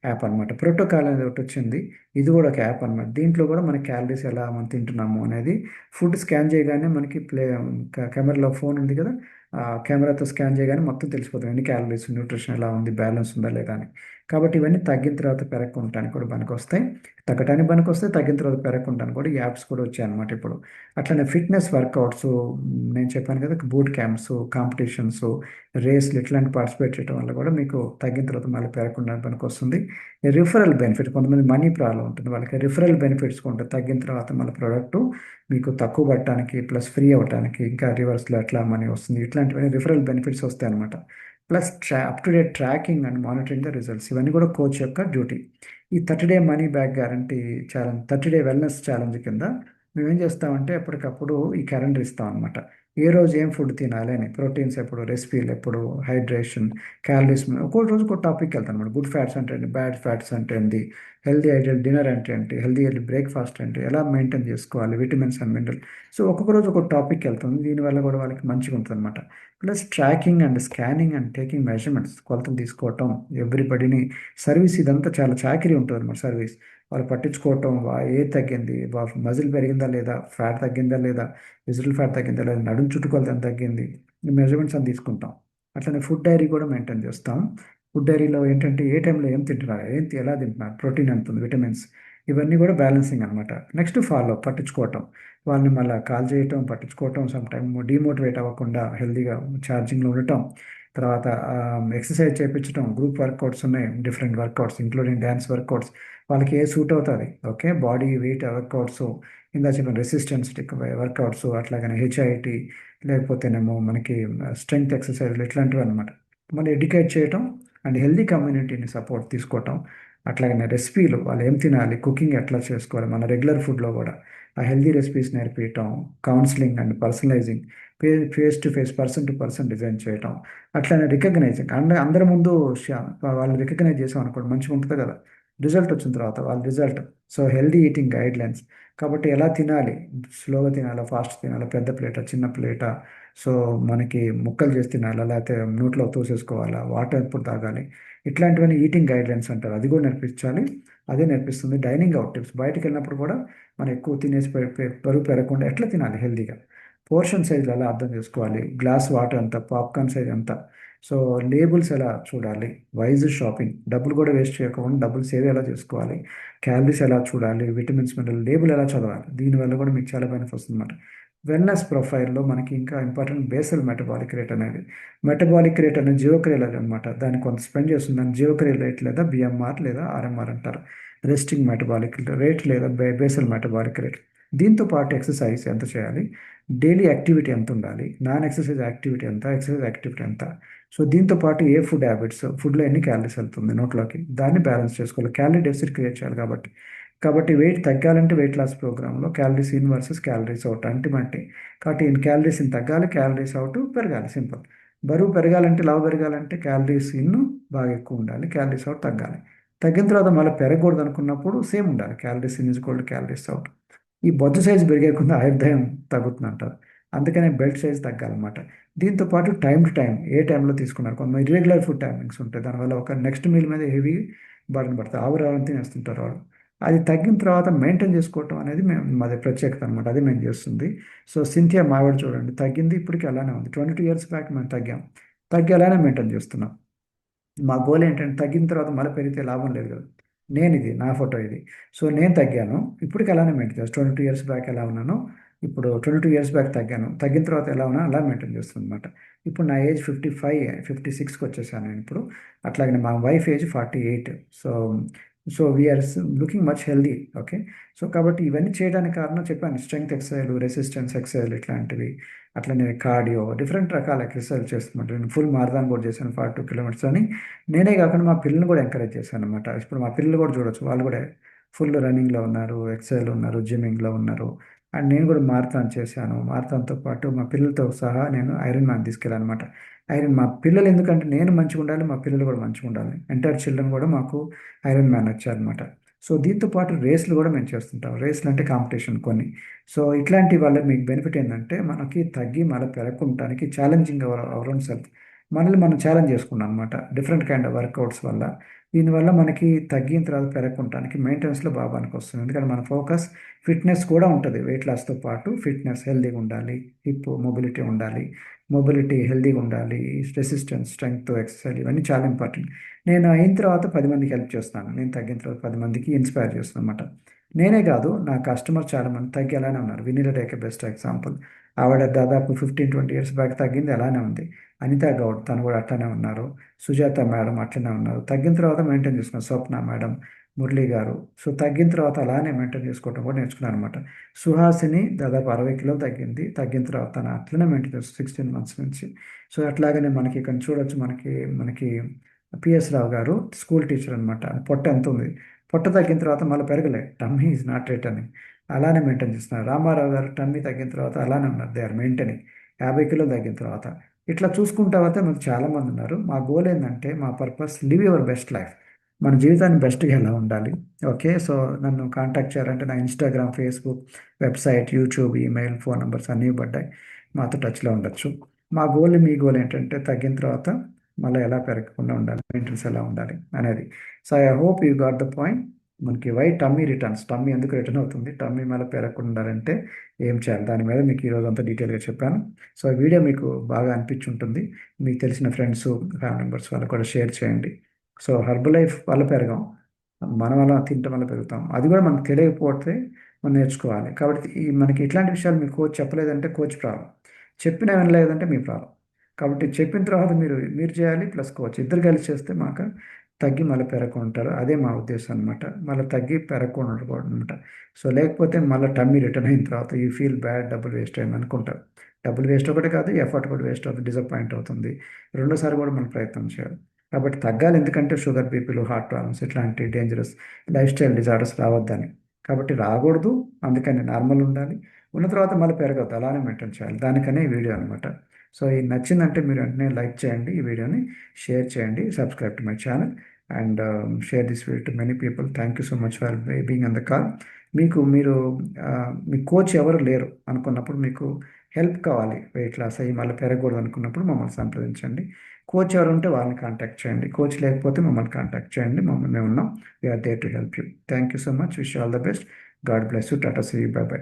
యాప్ అనమాట. ప్రోటోకాల్ అనేది ఒకటి వచ్చింది, ఇది కూడా ఒక యాప్ అనమాట. దీంట్లో కూడా మన క్యాలరీస్ ఎలా మనం తింటున్నాము అనేది ఫుడ్ స్కాన్ చేయగానే మనకి కెమెరాలో ఫోన్ ఉంది కదా, ఆ కెమెరాతో స్కాన్ చేయగానే మొత్తం తెలిసిపోతుంది ఎన్ని క్యాలరీస్, న్యూట్రిషన్ ఎలా ఉంది, బ్యాలెన్స్ ఉందా లేదా అని. కాబట్టి ఇవన్నీ తగ్గిన తర్వాత పెరగకుంటానికి కూడా పనికొస్తాయి. తగ్గటానికి పనికొస్తాయి, తగ్గిన తర్వాత పెరగకుంటానికి కూడా ఈ యాప్స్ కూడా వచ్చాయన్నమాట ఇప్పుడు. అట్లనే ఫిట్నెస్ వర్కౌట్స్, నేను చెప్పాను కదా, బూట్ క్యాంప్స్, కాంపిటీషన్స్, రేస్లు ఇట్లాంటి పార్టిసిపేట్ చేయడం వల్ల కూడా మీకు తగ్గిన తర్వాత మళ్ళీ పెరగకుండా పనికొస్తుంది. రిఫరల్ బెనిఫిట్, కొంతమంది మనీ ప్రాబ్లం ఉంటుంది, వాళ్ళకి రిఫరల్ బెనిఫిట్స్ ఉంటాయి. తగ్గిన తర్వాత మళ్ళీ ప్రోడక్ట్ మీకు తక్కువ పట్టడానికి, ప్లస్ ఫ్రీ అవ్వడానికి, ఇంకా రివర్స్లో ఎట్లా మనీ వస్తుంది, ఇట్లాంటివన్నీ రిఫరల్ బెనిఫిట్స్ వస్తాయి అనమాట. Plus up to date tracking and monitoring the results, ఇవన్నీ కూడా కోచ్ యొక్క డ్యూటీ. ఈ 30 day money back guarantee challenge, 30 day wellness challenge కింద మేము ఏం చేస్తామంటే ఎప్పటికప్పుడు ఈ క్యాలెండర్ ఇస్తాం అనమాట. ఏ రోజు ఏం ఫుడ్ తినాలి అని, ప్రోటీన్స్ ఎప్పుడు, రెసిపీలు ఎప్పుడు, హైడ్రేషన్, క్యాలరీస్, ఒక్కో రోజు ఒక టాపిక్ వెళ్తాను అనమాట. గుడ్ ఫ్యాట్స్ అంటే ఏంటి, బ్యాడ్ ఫ్యాట్స్ అంటే ఏంటి, హెల్దీ ఐడియల్ డిన్నర్ అంటే ఏంటి, హెల్దీ బ్రేక్ఫాస్ట్ అంటే ఎలా మెయింటైన్ చేసుకోవాలి, విటమిన్స్ అండ్ మినరల్. సో ఒక్కొక్క రోజు ఒక టాపిక్ వెళ్తుంది, దీనివల్ల కూడా వాళ్ళకి మంచిగా ఉంటుంది అనమాట. Plus tracking and scanning and taking measurements, కొలతలు తీసుకోవటం, ఎవ్రీబడిని సర్వీస్, ఇదంతా చాలా చాకరీ ఉంటుంది అన్నమాట సర్వీస్. వాళ్ళు పట్టించుకోవటం, ఏ తగ్గింది, మజిల్ పెరిగిందా లేదా, ఫ్యాట్ తగ్గిందా లేదా, విజిటల్ ఫ్యాట్ తగ్గిందా లేదా, నడుము చుట్టుకొలత ఎంత తగ్గింది, ఈ మెజర్మెంట్స్ అని తీసుకుంటాం. అట్లనే ఫుడ్ డైరీ కూడా మెయింటైన్ చేస్తాం. ఫుడ్ డైరీలో ఏంటంటే ఏ టైంలో ఏం తింటున్నారు, ఎలా తింటున్నారు, ప్రోటీన్ ఎంత ఉంది, విటమిన్స్, ఇవన్నీ కూడా బ్యాలెన్సింగ్ అనమాట. నెక్స్ట్ ఫాలో పట్టించుకోవటం, వాళ్ళని మళ్ళీ కాల్ చేయటం, పట్టించుకోవటం, సమ్ టైమ్ డిమోటివేట్ అవ్వకుండా హెల్తీగా ఛార్జింగ్లో ఉండటం. తర్వాత ఎక్సర్సైజ్ చేయించడం, గ్రూప్ వర్కౌట్స్ ఉన్నాయి, different workouts including dance workouts, వాళ్ళకి ఏ సూట్ అవుతుంది, ఓకే, బాడీ వెయిట్ వర్కౌట్స్, ఇందా చెప్పిన రెసిస్టెన్స్ వర్కౌట్స్, అట్లాగనే HIIT, లేకపోతేనేమో మనకి స్ట్రెంగ్త్ ఎక్సర్సైజ్లు, ఇట్లాంటివి అనమాట. మళ్ళీ ఎడ్యుకేట్ చేయటం అండ్ హెల్దీ కమ్యూనిటీని సపోర్ట్ తీసుకోవటం. అట్లాగనే రెసిపీలు, వాళ్ళు ఏం తినాలి, కుకింగ్ ఎట్లా చేసుకోవాలి, మన రెగ్యులర్ ఫుడ్లో కూడా ఆ హెల్దీ రెసిపీస్ నేర్పించటం, counselling and personalising, face to face, person to person design చేయటం. అట్లనే రికగ్నైజింగ్, అందరి ముందు వాళ్ళు రికగ్నైజ్ చేసాం అనుకోండి, మంచిగా ఉంటుంది కదా. రిజల్ట్ వచ్చిన తర్వాత వాళ్ళ result, so healthy eating guide lines. కాబట్టి ఎలా తినాలి, స్లోగా తినాలా, ఫాస్ట్ తినాలా, పెద్ద ప్లేటా, చిన్న ప్లేటా, సో మనకి ముక్కలు చేసి తినాలా, లేకపోతే నోట్లో తోసేసుకోవాలా, వాటర్ ఎప్పుడు తాగాలి, ఇట్లాంటివన్నీ ఈటింగ్ గైడ్ లైన్స్ అంటారు, అది కూడా నేర్పించాలి. అదే నేర్పిస్తుంది డైనింగ్ అవుట్ టిప్స్. బయటకు వెళ్ళినప్పుడు కూడా మనం ఎక్కువ తినేసి బరువు పెరగకుండా ఎట్లా తినాలి హెల్దీగా, పోర్షన్ సైజులు ఎలా అర్థం చేసుకోవాలి, గ్లాస్ వాటర్ ఎంత, పాప్కార్న్ సైజ్ ఎంత, సో లేబుల్స్ ఎలా చూడాలి, వైజ్ షాపింగ్, డబ్బులు కూడా వేస్ట్ చేయకుండా డబ్బులు సేవ్ ఎలా చేసుకోవాలి, క్యాలరీస్ ఎలా చూడాలి, విటమిన్స్ మినరల్ లేబుల్ ఎలా చదవాలి, దీనివల్ల కూడా మీకు చాలా బెనిఫిట్స్ అనమాట. వెల్నెస్ ప్రొఫైల్లో మనకి ఇంకా ఇంపార్టెంట్ బేసల్ మెటబాలిక్ రేట్ అనేది. మెటబాలిక్ రేట్ అనేది జియోక్రియల్ అనమాట. దాన్ని కొంత స్పెండ్ చేస్తుంది, దాన్ని జియోక్రియల్ రేట్ లేదా బిఎంఆర్ లేదా ఆర్ఎంఆర్ అంటారు. రెస్టింగ్ మెటబాలిక్ రేట్ లేదా బేసల్ మెటబాలిక్ రేట్. దీంతో పాటు ఎక్సర్సైజ్ ఎంత చేయాలి, డైలీ యాక్టివిటీ ఎంత ఉండాలి, నాన్ ఎక్సర్సైజ్ యాక్టివిటీ ఎంత, ఎక్సర్సైజ్ యాక్టివిటీ ఎంత, సో దీంతో పాటు ఏ ఫుడ్ హ్యాబిట్స్, ఫుడ్లో ఎన్ని క్యాలరీస్ వెళ్తుంది నోట్లోకి, దాన్ని బ్యాలెన్స్ చేసుకోవాలి. క్యాలరీ డెఫిసిట్ క్రియేట్ చేయాలి కాబట్టి వెయిట్ తగ్గాలంటే వెయిట్ లాస్ ప్రోగ్రాంలో calories in verses calories out ultimately. కాబట్టి ఇన్ క్యాలరీస్ ఇన్ తగ్గాలి, క్యాలరీస్ అవుట్ పెరగాలి, సింపుల్. బరువు పెరగాలంటే, లావు పెరగాలంటే క్యాలరీస్ ఇన్ బాగా ఎక్కువ ఉండాలి, క్యాలరీస్ అవుట్ తగ్గాలి. తగ్గిన తర్వాత మళ్ళీ పెరగకూడదు అనుకున్నప్పుడు సేమ్ ఉండాలి, calories in is equal to calories out. ఈ బొజ్జు సైజు పెరిగేకుండా ఆయుర్దాయం తగ్గుతుంది అంటారు. అందుకనే బెల్ట్ సైజ్ తగ్గాలన్నమాట. దీంతో పాటు టైం టు టైం ఏ టైంలో తీసుకున్నారు, కొంతమంది ఇర్రెగ్యులర్ ఫుడ్ టైమింగ్స్ ఉంటాయి, దానివల్ల ఒక నెక్స్ట్ మీల్ మీద హెవీ బర్న్ పడుతుంది, ఆవురావని తినేస్తుంటారు వాళ్ళు. అది తగ్గిన తర్వాత మెయింటైన్ చేసుకోవటం అనేది మేము మాది ప్రత్యేకత అనమాట, అది మేము చేస్తుంది. సో సింథియా మావిడ చూడండి, తగ్గింది, ఇప్పటికీ అలానే ఉంది. 22 years బ్యాక్ మేము తగ్గి అలానే మెయింటైన్ చేస్తున్నాం. మా గోల్ ఏంటంటే తగ్గిన తర్వాత మళ్ళీ పెరిగితే లాభం లేదు కదా. ఇది నా ఫోటో ఇది. సో నేను తగ్గాను, ఇప్పటికి అలానే మెయింటైన్ చేస్తాను. 22 years బ్యాక్ ఎలా ఉన్నానో ఇప్పుడు 22 years బ్యాక్ తగ్గాను, తగ్గిన తర్వాత ఎలా ఉన్నా అలా మెయింటైన్ చేస్తుంది అనమాట. ఇప్పుడు నా ఏజ్ 56కి వచ్చేసాను నేను ఇప్పుడు. అట్లాగే మా wife age 48. So we are looking much healthy. Okay. So కాబట్టి ఇవన్నీ చేయడానికి కారణం చెప్పాను, స్ట్రెంగ్త్ ఎక్సర్సైజ్, రెసిస్టెన్స్ ఎక్సర్సైజ్ ఇట్లాంటివి, అట్లనే కార్డియో, డిఫరెంట్ రకాల ఎక్సర్సైజ్ చేస్తుంటాను. నేను ఫుల్ మారథాన్ కూడా చేశాను 42 kilometers అని. నేనే కాకుండా మా పిల్లల్ని కూడా ఎంకరేజ్ చేశాను అనమాట. ఇప్పుడు మా పిల్లలు కూడా చూడొచ్చు, వాళ్ళు కూడా ఫుల్ రన్నింగ్లో ఉన్నారు, ఎక్సైజ్లో ఉన్నారు, జిమ్మింగ్లో ఉన్నారు. అండ్ నేను కూడా మారథాన్ చేశాను. మారథాన్తో పాటు మా పిల్లలతో సహా నేను ఐరన్ మ్యాన్ తీసుకెళ్ళాను అనమాట. మా పిల్లలు ఎందుకంటే నేను మంచిగా ఉండాలి, మా పిల్లలు కూడా మంచిగా ఉండాలి, ఎంటైర్ చిల్డ్రన్ కూడా మాకు ఐరన్ మ్యాన్ వచ్చారనమాట. సో దీంతో పాటు రేస్లు కూడా మేము చేస్తుంటాం. రేస్లు అంటే కాంపిటీషన్ కొన్ని. సో ఇట్లాంటి వల్ల మీకు బెనిఫిట్ ఏంటంటే మనకి తగ్గి మళ్ళీ పెరగకుంటానికి ఛాలెంజింగ్ అవర్ ఓన్ సెల్ఫ్, మనల్ని మనం ఛాలెంజ్ చేసుకున్నాం అనమాట డిఫరెంట్ కైండ్ ఆఫ్ వర్కౌట్స్ వల్ల. దీనివల్ల మనకి తగ్గిన తర్వాత పెరగకుంటానికి మెయింటెనెన్స్లో బాగా పనికి వస్తుంది. ఎందుకంటే మన ఫోకస్ ఫిట్నెస్ కూడా ఉంటుంది. వెయిట్ లాస్తో పాటు ఫిట్నెస్ హెల్తీగా ఉండాలి, హిప్ మొబిలిటీ ఉండాలి, మొబిలిటీ హెల్తీగా ఉండాలి, రెసిస్టెన్స్, స్ట్రెంగ్త్, ఎక్సర్సైజ్ ఇవన్నీ చాలా ఇంపార్టెంట్. నేను అయిన తర్వాత 10 మందికి హెల్ప్ చేస్తాను, నేను తగ్గిన తర్వాత 10 మందికి ఇన్స్పైర్ చేస్తాను అనమాట. నేనే కాదు, నా కస్టమర్ చాలా మంది తగ్గి అలానే ఉన్నారు. వినీల రేఖ బెస్ట్ ఎగ్జాంపుల్. ఆవిడ దాదాపు 15-20 years బ్యాక్ తగ్గింది, అలానే ఉంది. అనితా గౌడ్ తను కూడా అట్లనే ఉన్నారు. సుజాత మేడం అట్లనే ఉన్నారు, తగ్గిన తర్వాత మెయింటైన్ చేసుకున్నారు. స్వప్న మేడం, మురళి గారు, సో తగ్గిన తర్వాత అలానే మెయింటైన్ చేసుకోవడం కూడా నేర్చుకున్నారు అనమాట. సుహాసిని దాదాపు 60 kilos తగ్గింది, తగ్గిన తర్వాత తను అట్లనే మెయింటైన్ చేస్తుంది 16 months నుంచి. సో అట్లాగనే మనకి ఇక్కడ చూడొచ్చు, మనకి మనకి పిఎస్ రావు గారు స్కూల్ టీచర్ అనమాట. పొట్ట ఎంత ఉంది, పొట్ట తగ్గిన తర్వాత మళ్ళీ పెరగలే, టమ్మీ ఈజ్ నాట్ రిటర్నింగ్, అలానే మెయింటైన్ చేస్తున్నారు. రామారావు గారు టమ్మీ తగ్గిన తర్వాత అలానే ఉన్నారు, దే ఆర్ మెయింటైనింగ్ 50 kilos తగ్గిన తర్వాత. ఇట్లా చూసుకుంటా పోతే మనకు చాలామంది ఉన్నారు. మా గోల్ ఏంటంటే, మా purpose live your best life, మన జీవితాన్ని బెస్ట్గా ఎలా ఉండాలి. ఓకే. సో నన్ను కాంటాక్ట్ చేయాలంటే నా Instagram, Facebook, website, YouTube, email, phone numbers అన్నీ పడ్డాయి, మాతో టచ్లో ఉండొచ్చు. మా గోల్, మీ గోల్ ఏంటంటే తగ్గిన తర్వాత మళ్ళీ ఎలా పెరగకుండా ఉండాలి, మెయింటెనెన్స్ ఎలా ఉండాలి అనేది. So I hope you got the point. మనకి వై టమ్మీ రిటర్న్స్, టమ్మీ ఎందుకు రిటర్న్ అవుతుంది, టమ్మీ మళ్ళీ పెరగకుండా ఉండాలంటే ఏం చేయాలి, దాని మీద మీకు ఈరోజు అంతా డీటెయిల్గా చెప్పాను. సో ఈ వీడియో మీకు బాగా అనిపించి ఉంటుంది. మీకు తెలిసిన ఫ్రెండ్స్, ఫ్యామిలీ మెంబర్స్ వాళ్ళకు కూడా షేర్ చేయండి. సో హర్బల్ లైఫ్ వల్ల పెరగం, మనం అలా తింటాం వల్ల పెరుగుతాం, అది కూడా మనకు తెలియకపోతే మనం నేర్చుకోవాలి. కాబట్టి మనకి ఇట్లాంటి విషయాలు మీకు కోచ్ చెప్పలేదంటే కోచ్ ప్రాబ్లం, చెప్పినా వినలేదంటే మీ ప్రాబ్లం. కాబట్టి చెప్పిన తర్వాత మీరు చేయాలి, ప్లస్ కోచ్ ఇద్దరు కలిసి చేస్తే మాకు తగ్గి మళ్ళీ పెరగకుండా ఉంటారు. అదే మా ఉద్దేశం అనమాట, మళ్ళీ తగ్గి పెరగకుండా ఉండకూడదు అనమాట. సో లేకపోతే మళ్ళీ టమ్మీ రిటర్న్ అయిన తర్వాత యూ ఫీల్ బ్యాడ్, డబ్బులు వేస్ట్ అయింది అనుకుంటారు. డబ్బులు వేస్ట్ ఒకటి కాదు, ఎఫర్ట్ కూడా వేస్ట్ అవుతుంది, డిసప్పాయింట్ అవుతుంది, రెండోసారి కూడా మనం ప్రయత్నం చేయాలి. కాబట్టి తగ్గాలి, ఎందుకంటే షుగర్, బీపీలు, హార్ట్ ప్రాబ్లమ్స్ ఇట్లాంటి డేంజరస్ లైఫ్ స్టైల్ డిజార్డర్స్ రావద్దని. కాబట్టి రాకూడదు, అందుకని నార్మల్ ఉండాలి, ఉన్న తర్వాత మళ్ళీ పెరగద్దు, అలానే మెయింటైన్ చేయాలి. దానికనే ఈ వీడియో అనమాట. సో ఇది నచ్చిందంటే మీరు వెంటనే లైక్ చేయండి, ఈ వీడియోని షేర్ చేయండి, subscribe to my channel and share this video to many people. Thank you so much for being on the call. మీరు మీ కోచ్ ఎవరు లేరు అనుకున్నప్పుడు, మీకు హెల్ప్ కావాలి, వెయిట్ లాస్ అయ్యి మళ్ళీ పెరగకూడదు అనుకున్నప్పుడు మమ్మల్ని సంప్రదించండి. కోచ్ ఎవరు ఉంటే వాళ్ళని కాంటాక్ట్ చేయండి, కోచ్ లేకపోతే మమ్మల్ని కాంటాక్ట్ చేయండి, మేము ఉన్నాం. We are there to help you. Thank you so much, wish all the best. God bless you. Tata, see you, bye by.